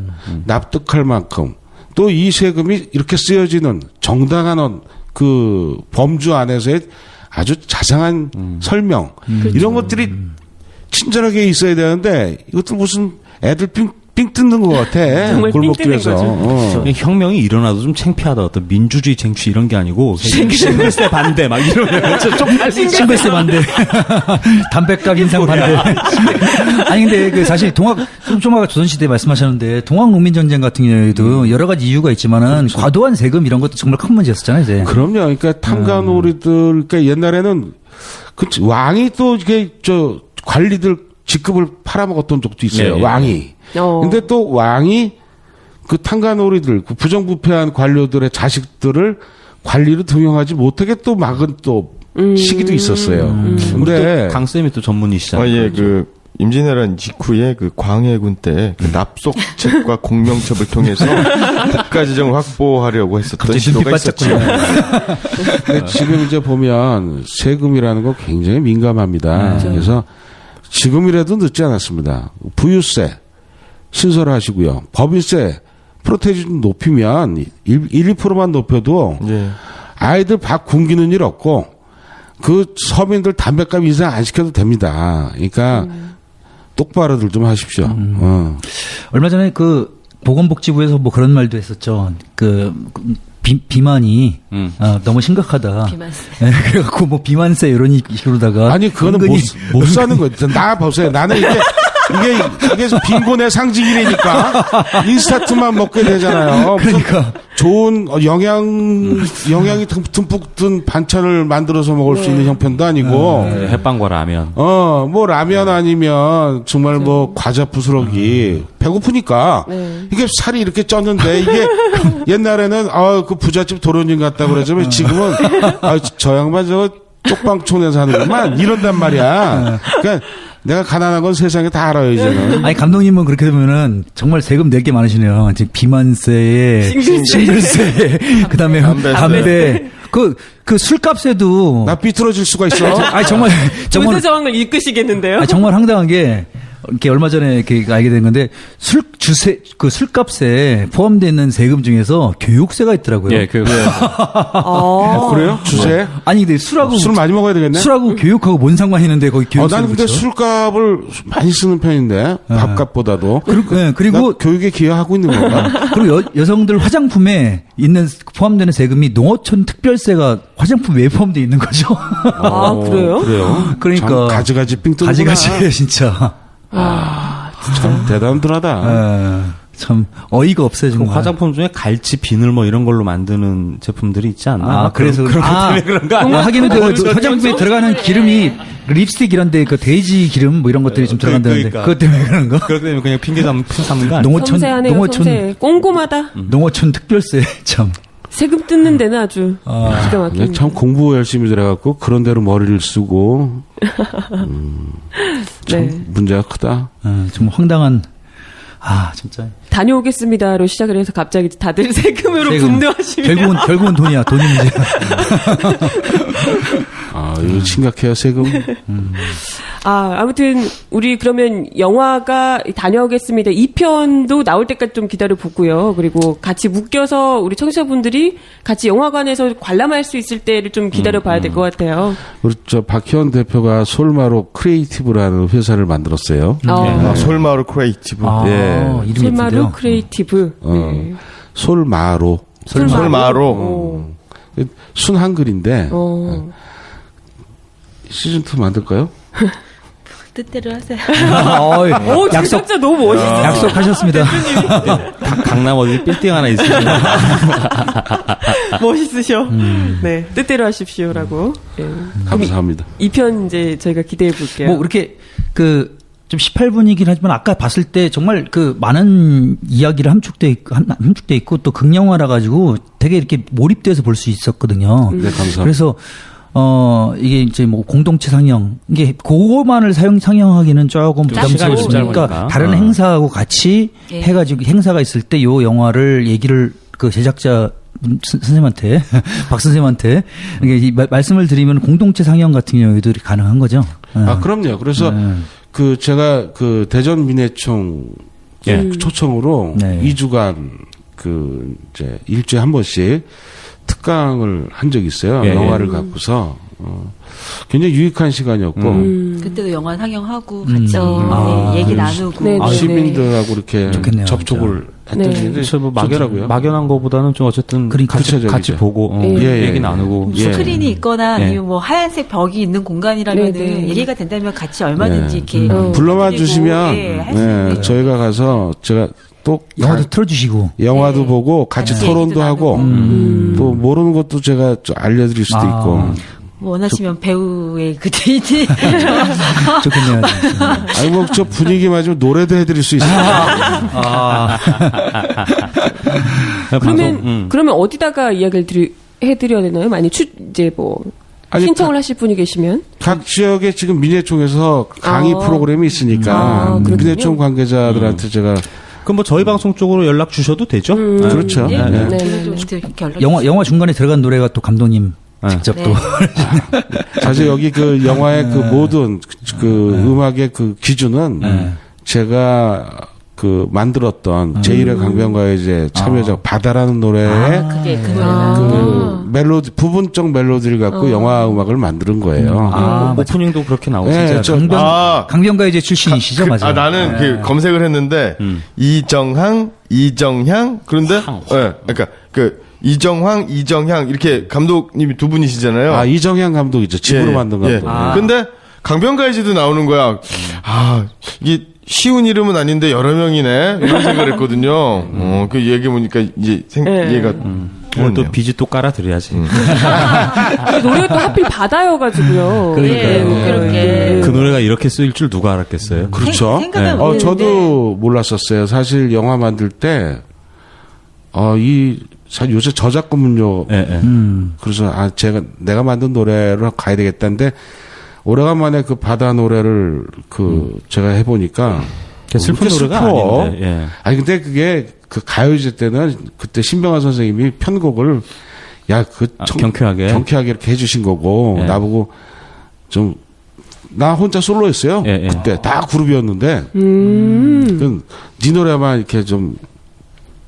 납득할 만큼 또 이 세금이 이렇게 쓰여지는 정당한 그 범주 안에서의 아주 자상한 설명 이런 것들이 친절하게 있어야 되는데 이것도 무슨 애들 삥 뜯는 것 같아. 정말 골목길에서. 혁명이 일어나도 좀 창피하다. 어떤 민주주의 쟁취 이런 게 아니고 싱글세 반대 막 이러면 좀 싱글세 반대, 담배값 인상 반대. 아니 근데 그 사실 좀 아까 조선시대 말씀하셨는데 동학농민전쟁 같은 경우에도 여러 가지 이유가 있지만은 과도한 세금 이런 것도 정말 큰 문제였었잖아요. 이제. 그럼요. 그러니까 탐관오리들 그러니까 옛날에는 왕이 또 이게 관리들 직급을 팔아먹었던 적도 있어요. 네. 왕이. 근데 또 왕이 그 탕간오리들, 그 부정부패한 관료들의 자식들을 관리로 등용하지 못하게 또 막은 또 시기도 있었어요. 근데 강쌤이 또 전문이시잖아요. 예, 그 임진왜란 직후에 그 광해군 때 그 납속책과 공명첩을 통해서 국가재정을 확보하려고 했었던 시도가 있었죠. 근데 지금 이제 보면 세금이라는 거 굉장히 민감합니다. 그래서 지금이라도 늦지 않았습니다. 부유세 신설하시고요. 법인세 프로테이지 좀 높이면 1~2%만 높여도 아이들 밥 굶기는 일 없고 그 서민들 담배값 인상 안 시켜도 됩니다. 그러니까 똑바로들 좀 하십시오. 얼마 전에 그 보건복지부에서 뭐 그런 말도 했었죠. 그 비만이 너무 심각하다. 비만세. 네, 그래갖고 뭐 비만세 이런 식으로다가 아니 그거는 못 사는 거예요. 나 보세요. 나는 이게 빈곤의 상징이니까 인스타트만 먹게 되잖아요. 그러니까 좋은 영양이 듬뿍 든 반찬을 만들어서 먹을 수 있는 형편도 아니고 햇반과 라면. 뭐 라면 아니면 정말 뭐 과자 부스러기 배고프니까 이게 살이 이렇게 쪘는데 이게 옛날에는 그 부잣집 도련님 같다 그러지만 지금은 저 양반 저거 쪽방촌에서 하는구만 이런단 말이야. 그러니까 내가 가난한 건 세상에 다 알아요, 이제는. 아니, 감독님은 그렇게 되면은 정말 세금 낼 게 많으시네요. 지금 비만세에, 싱글세, 그 다음에 담배. 그 술값에도. 나 삐뚤어질 수가 있어. 아니, 정말. 조세 저항을 이끄시겠는데요? 아니, 정말 황당한 게, 이렇게 얼마 전에 이렇게 알게 된 건데, 술값에 포함되어 있는 세금 중에서 교육세가 있더라고요. 예, 교육세. 그래요? 주세? 아니, 근데 술 많이 먹어야 되겠네? 술하고 교육하고 뭔 상관이 있는데 거기 교육세. 나는 근데 술값을 많이 쓰는 편인데, 밥값보다도. 그리고 교육에 기여하고 있는 건가? 그리고 여성들 화장품에 포함되는 세금이 농어촌 특별세가 화장품에 포함되어 있는 거죠. 그래요? 그래요? 그러니까. 가지가지 삥 뜯는 가지가지, 진짜. 참 대단하다. 참 어이가 없어요 그 정말. 화장품 중에 갈치, 비늘 뭐 이런 걸로 만드는 제품들이 있지 않나? 아, 그래서 그런 것 때문에 그런 거 아니야? 하기는 그 화장품에 들어가는 기름이 립스틱 이런데 그 돼지 기름 뭐 이런 것들이 좀 들어간다는데 그러니까. 그것 때문에 그런 거? 그렇기 때문에 그냥 핑계 삼는 거 아니야? 섬세하네요, 섬세해. 꼼꼼하다. 농어촌 특별세 참. 세금 뜯는 데는 아주 기가 막히네. 참 공부 열심히 들어갖고 그런 대로 머리를 쓰고 참 네. 문제가 크다. 좀 황당한. 진짜. 다녀오겠습니다로 시작을 해서 갑자기 다들 세금으로 세금. 분노하시면 결국은 돈이야. 돈이 문제야. 이거 심각해요, 세금. 아무튼 우리 그러면 영화가 다녀오겠습니다. 2편도 나올 때까지 좀 기다려 보고요. 그리고 같이 묶여서 우리 청취자분들이 같이 영화관에서 관람할 수 있을 때를 좀 기다려 봐야 될 것 같아요. 우리 박희원 대표가 솔마로 크리에이티브라는 회사를 만들었어요. 솔마루 크리에이티브. 이름이 솔마루 예쁜데요. 크리에이티브. 네. 솔마로. 솔마로. 순 한글인데 시즌 2 만들까요? 뜻대로 하세요. 약속 진짜 너무 멋있어. 약속하셨습니다. 강남 어디 빌딩 하나 있으시면 멋있으셔. 네, 뜻대로 하십시오라고. 네. 감사합니다. 2편 이제 저희가 기대해 볼게요. 뭐 이렇게 좀 18분이긴 하지만 아까 봤을 때 정말 많은 이야기를 함축돼 있고 또 극영화라 가지고 되게 이렇게 몰입돼서 볼 수 있었거든요. 네, 감사합니다. 그래서 이게 이제 뭐 공동체 상영 이게 그거만을 상영하기는 조금 부담스러우니까 다른 행사하고 같이 해가지고 행사가 있을 때 요 영화를 얘기를 그 제작자 선생님한테 박 선생님한테 이게 말씀을 드리면 공동체 상영 같은 경우에도 가능한 거죠. 그럼요. 그래서 제가 대전 민해총 초청으로 2주간 이제 일주일에 한 번씩 특강을 한 적이 있어요. 영화를 갖고서 굉장히 유익한 시간이었고 그때도 영화 상영하고 같이 얘기 나누고 시민들하고 이렇게 좋겠네요, 접촉을 했던 일이 뭐 좋더라고요. 막연한 거보다는 좀 어쨌든 같이 보고 얘기 나누고 스크린이 있거나 아니면 뭐 하얀색 벽이 있는 공간이라면 얘기가 된다면 같이 얼마든지 이렇게 불러만 주시면 저희가 가서 제가 또 영화도 틀어주시고 영화도 보고 같이 토론도 하고 또 모르는 것도 제가 좀 알려드릴 수도 있고 뭐 원하시면 배우의 그 데이트 좋겠네요. 아니 뭐 저 분위기 맞으면 노래도 해드릴 수 있어요. 그러면 어디다가 이야기를 해드려야 되나요? 많이 이제 뭐 신청을 하실 분이 계시면 각 지역에 지금 민해총에서 강의 프로그램이 있으니까 민해총 관계자들한테 제가 그럼 뭐 저희 방송 쪽으로 연락 주셔도 되죠? 그렇죠. 영화 중간에 들어간 노래가 또 감독님 직접 또 사실 여기 그 영화의 그 모든 음악의 그 기준은 제가 만들었던 제1회 강변가요제 참여작 바다라는 노래에 그게 멜로디 부분적 멜로디를 갖고 영화 음악을 만든 거예요. 오프닝도 그렇게 나오죠. 네, 강변가요제 출신이시죠, 맞아요. 나는 검색을 했는데 이정향 그런데 그러니까 이정황, 이정향 이렇게 감독님이 두 분이시잖아요. 이정향 감독이죠. 집으로 만든 감독. 근데 강변가요제도 나오는 거야. 이게 쉬운 이름은 아닌데 여러 명이네 이런 생각을 했거든요. 그 얘기 보니까 이제 이해가 오늘 또 비지 또 깔아드려야지. 노래가 또 하필 바다여가지고요. 그렇게 그 노래가 이렇게 쓰일 줄 누가 알았겠어요. 그렇죠. 생각은 없는데. 저도 몰랐었어요. 사실 영화 만들 때 사실 요새 저작권 문제. 그래서 내가 만든 노래로 가야 되겠다는데 오래간만에 그 바다 노래를 제가 해보니까 슬픈 노래가 아닌데. 아니 근데 그게 그 가요제 때는 그때 신병환 선생님이 편곡을 경쾌하게 이렇게 해주신 거고 나보고 좀 나 혼자 솔로였어요. 그때 다 그룹이었는데 네 노래만 이렇게 좀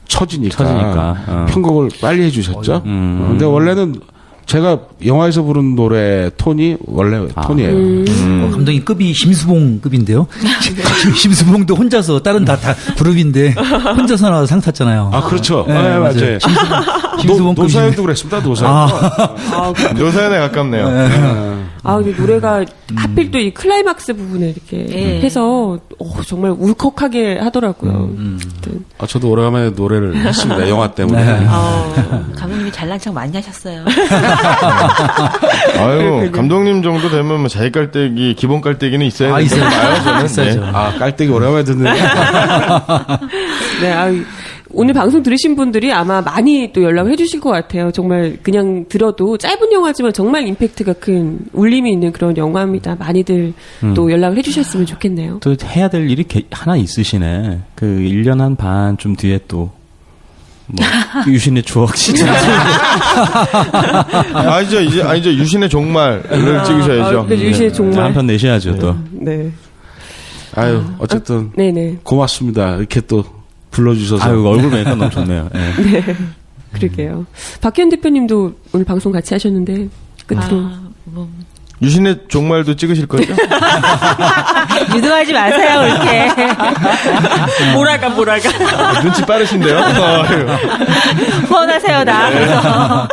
처지니까 편곡을 빨리 해주셨죠. 근데 원래는 제가 영화에서 부른 노래 톤이 원래 톤이에요. 감독님 급이 심수봉 급인데요. 심수봉도 혼자서 다른 다 그룹인데 혼자서 나와서 상 탔잖아요. 그렇죠. 네, 맞아요. 심수봉 노사연도 그랬습니다. 노사연. 노사연에 가깝네요. 근데 노래가 하필 또 이 클라이막스 부분을 이렇게 해서 정말 울컥하게 하더라고요. 아무튼. 저도 오래간만에 노래를 했습니다. 영화 때문에. 네. 감독님이 잘난 척 많이 하셨어요. 아유, 감독님 정도 되면 뭐 자기 깔때기, 기본 깔때기는 있어야 되는 있어요. 거예요, 저는. 있어야죠. 네. 깔때기 오래간만에 듣는데. 네, 오늘 방송 들으신 분들이 아마 많이 또 연락을 해주실 것 같아요. 정말 그냥 들어도 짧은 영화지만 정말 임팩트가 큰 울림이 있는 그런 영화입니다. 많이들 또 연락을 해주셨으면 좋겠네요. 또 해야 될 일이 하나 있으시네. 1년 한 반쯤 뒤에 또 유신의 추억 시즌. 아니죠. 유신의 종말을 찍으셔야죠. 유신의 종말. 한 편 내셔야죠, 또. 네. 어쨌든. 네네. 고맙습니다. 이렇게 또 불러주셔서. 얼굴 뵈니까 너무 좋네요. 네. 네. 그러게요. 박현 대표님도 오늘 방송 같이 하셨는데, 끝으로. 유신의 종말도 찍으실 거죠? 유도하지 마세요, 이렇게. 뭐랄까. 눈치 빠르신데요? 후원하세요, 나.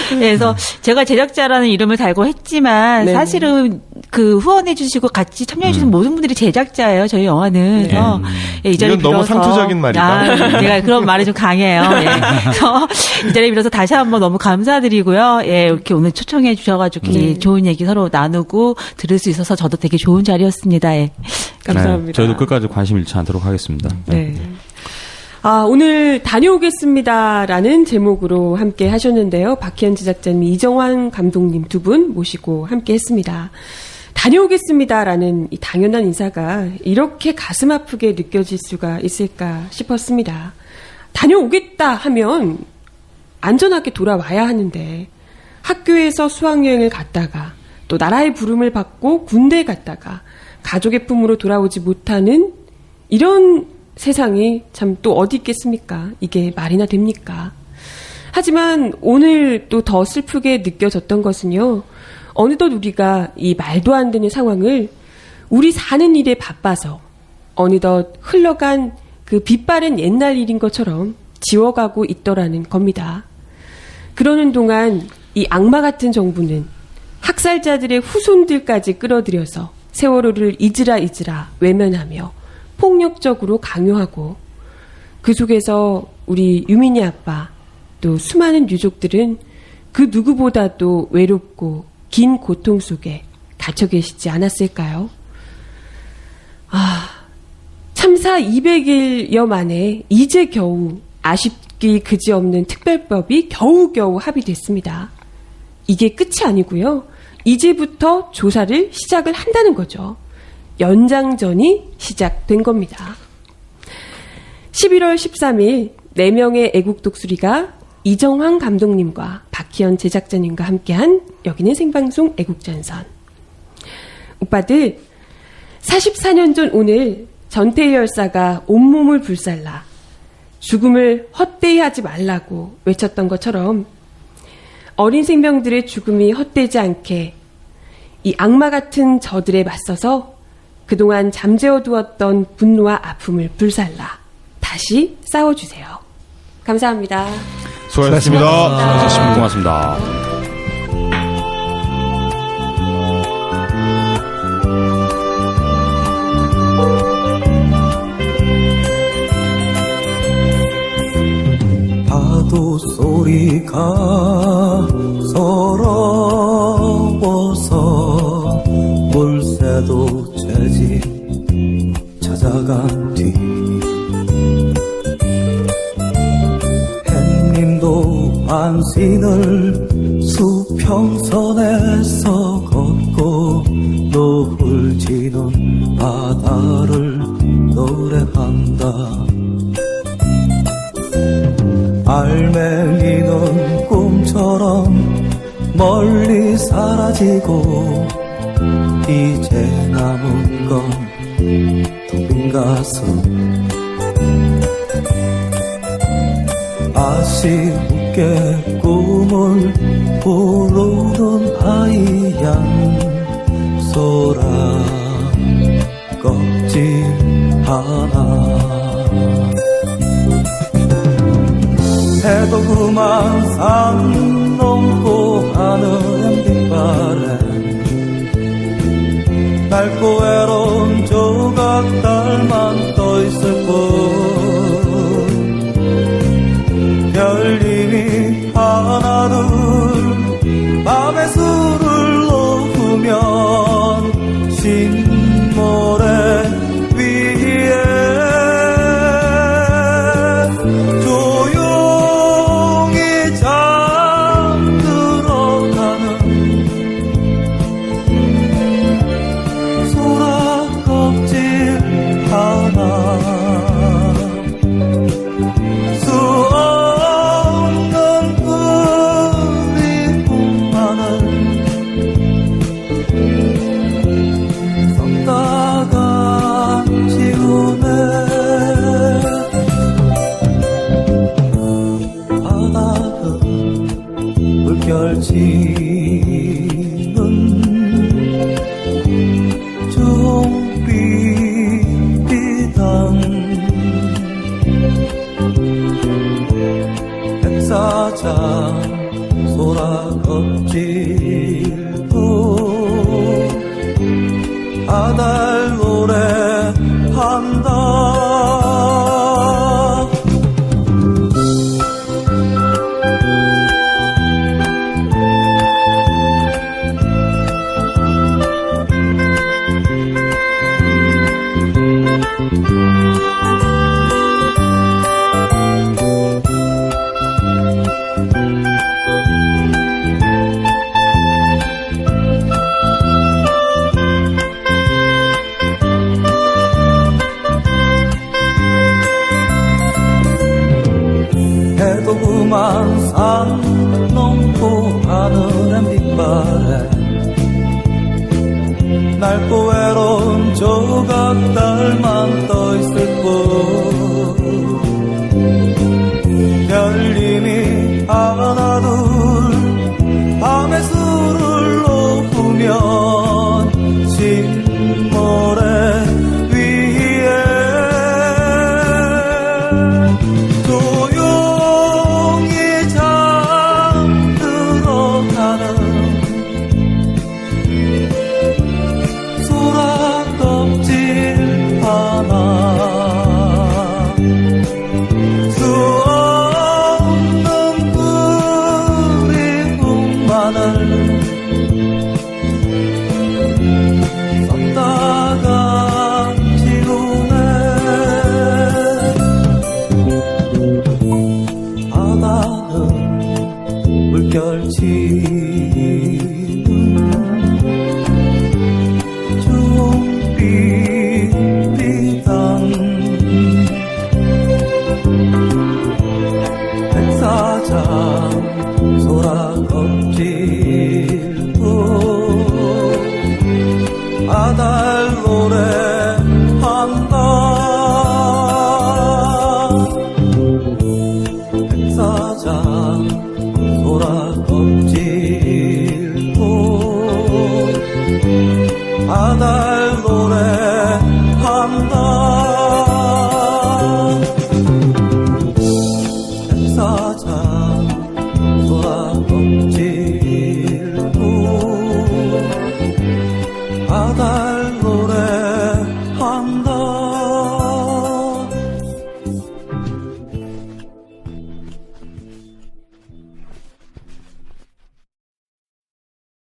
그래서 제가 제작자라는 이름을 달고 했지만, 네네. 사실은 그 후원해주시고 같이 참여해주신 모든 분들이 제작자예요, 저희 영화는. 그래서 이 자리에 이건 너무 빌어서 상투적인 말이다. 제가 그런 말이 좀 강해요. 그래서 이 자리에 빌어서 다시 한번 너무 감사드리고요. 이렇게 오늘 초청해 주셔가지고 좋은 얘기 서로 나누고 들을 수 있어서 저도 되게 좋은 자리였습니다. 감사합니다. 네, 저희도 끝까지 관심 잃지 않도록 하겠습니다. 네. 오늘 다녀오겠습니다라는 제목으로 함께 하셨는데요. 박희연 제작자님, 이정환 감독님 두 분 모시고 함께 했습니다. 다녀오겠습니다라는 이 당연한 인사가 이렇게 가슴 아프게 느껴질 수가 있을까 싶었습니다. 다녀오겠다 하면 안전하게 돌아와야 하는데 학교에서 수학여행을 갔다가 또 나라의 부름을 받고 군대에 갔다가 가족의 품으로 돌아오지 못하는 이런 세상이 참 또 어디 있겠습니까? 이게 말이나 됩니까? 하지만 오늘 또 더 슬프게 느껴졌던 것은요. 어느덧 우리가 이 말도 안 되는 상황을 우리 사는 일에 바빠서 어느덧 흘러간 그 빛바랜 옛날 일인 것처럼 지워가고 있더라는 겁니다. 그러는 동안 이 악마 같은 정부는 학살자들의 후손들까지 끌어들여서 세월호를 잊으라 외면하며 폭력적으로 강요하고 그 속에서 우리 유민이 아빠 또 수많은 유족들은 그 누구보다도 외롭고 긴 고통 속에 갇혀 계시지 않았을까요? 참사 200일여 만에 이제 겨우 아쉽기 그지없는 특별법이 겨우겨우 합의됐습니다. 이게 끝이 아니고요. 이제부터 조사를 시작을 한다는 거죠. 연장전이 시작된 겁니다. 11월 13일 4명의 애국 독수리가 이정환 감독님과 박희연 제작자님과 함께한 여기는 생방송 애국전선. 오빠들, 44년 전 오늘 전태일 열사가 온몸을 불살라 죽음을 헛되이 하지 말라고 외쳤던 것처럼 어린 생명들의 죽음이 헛되지 않게 이 악마 같은 저들에 맞서서 그동안 잠재워두었던 분노와 아픔을 불살라 다시 싸워주세요. 감사합니다. 수고하셨습니다. 고맙습니다. 파도 소리가 서러워서 물새도 채지 찾아간 뒤 햇님도 안신을 수평선에서 걷고 노을 지는 바다를 노래한다. 알맹이는 꿈처럼 멀리 사라지고 이제 남은 건 텅 빈 가슴. 아쉽게 꿈을 부르는 하얀 소라 껍질 하나. 해도 그만 산 넘고 하늘엔 빛바래 낡고 외로운 조각 달 종빛비단 백사장 소라껍질도 아달 노래한다. 해도 그만 산 넘고 하늘엔 빛바래 낡고 외로운 조각달만 떠있을 뿐 별님이 하나 둘 밤에 술을 놓으면 신모래 위에 조용히 잠들어가는 소라껍질 하나 수 없는 그리움만을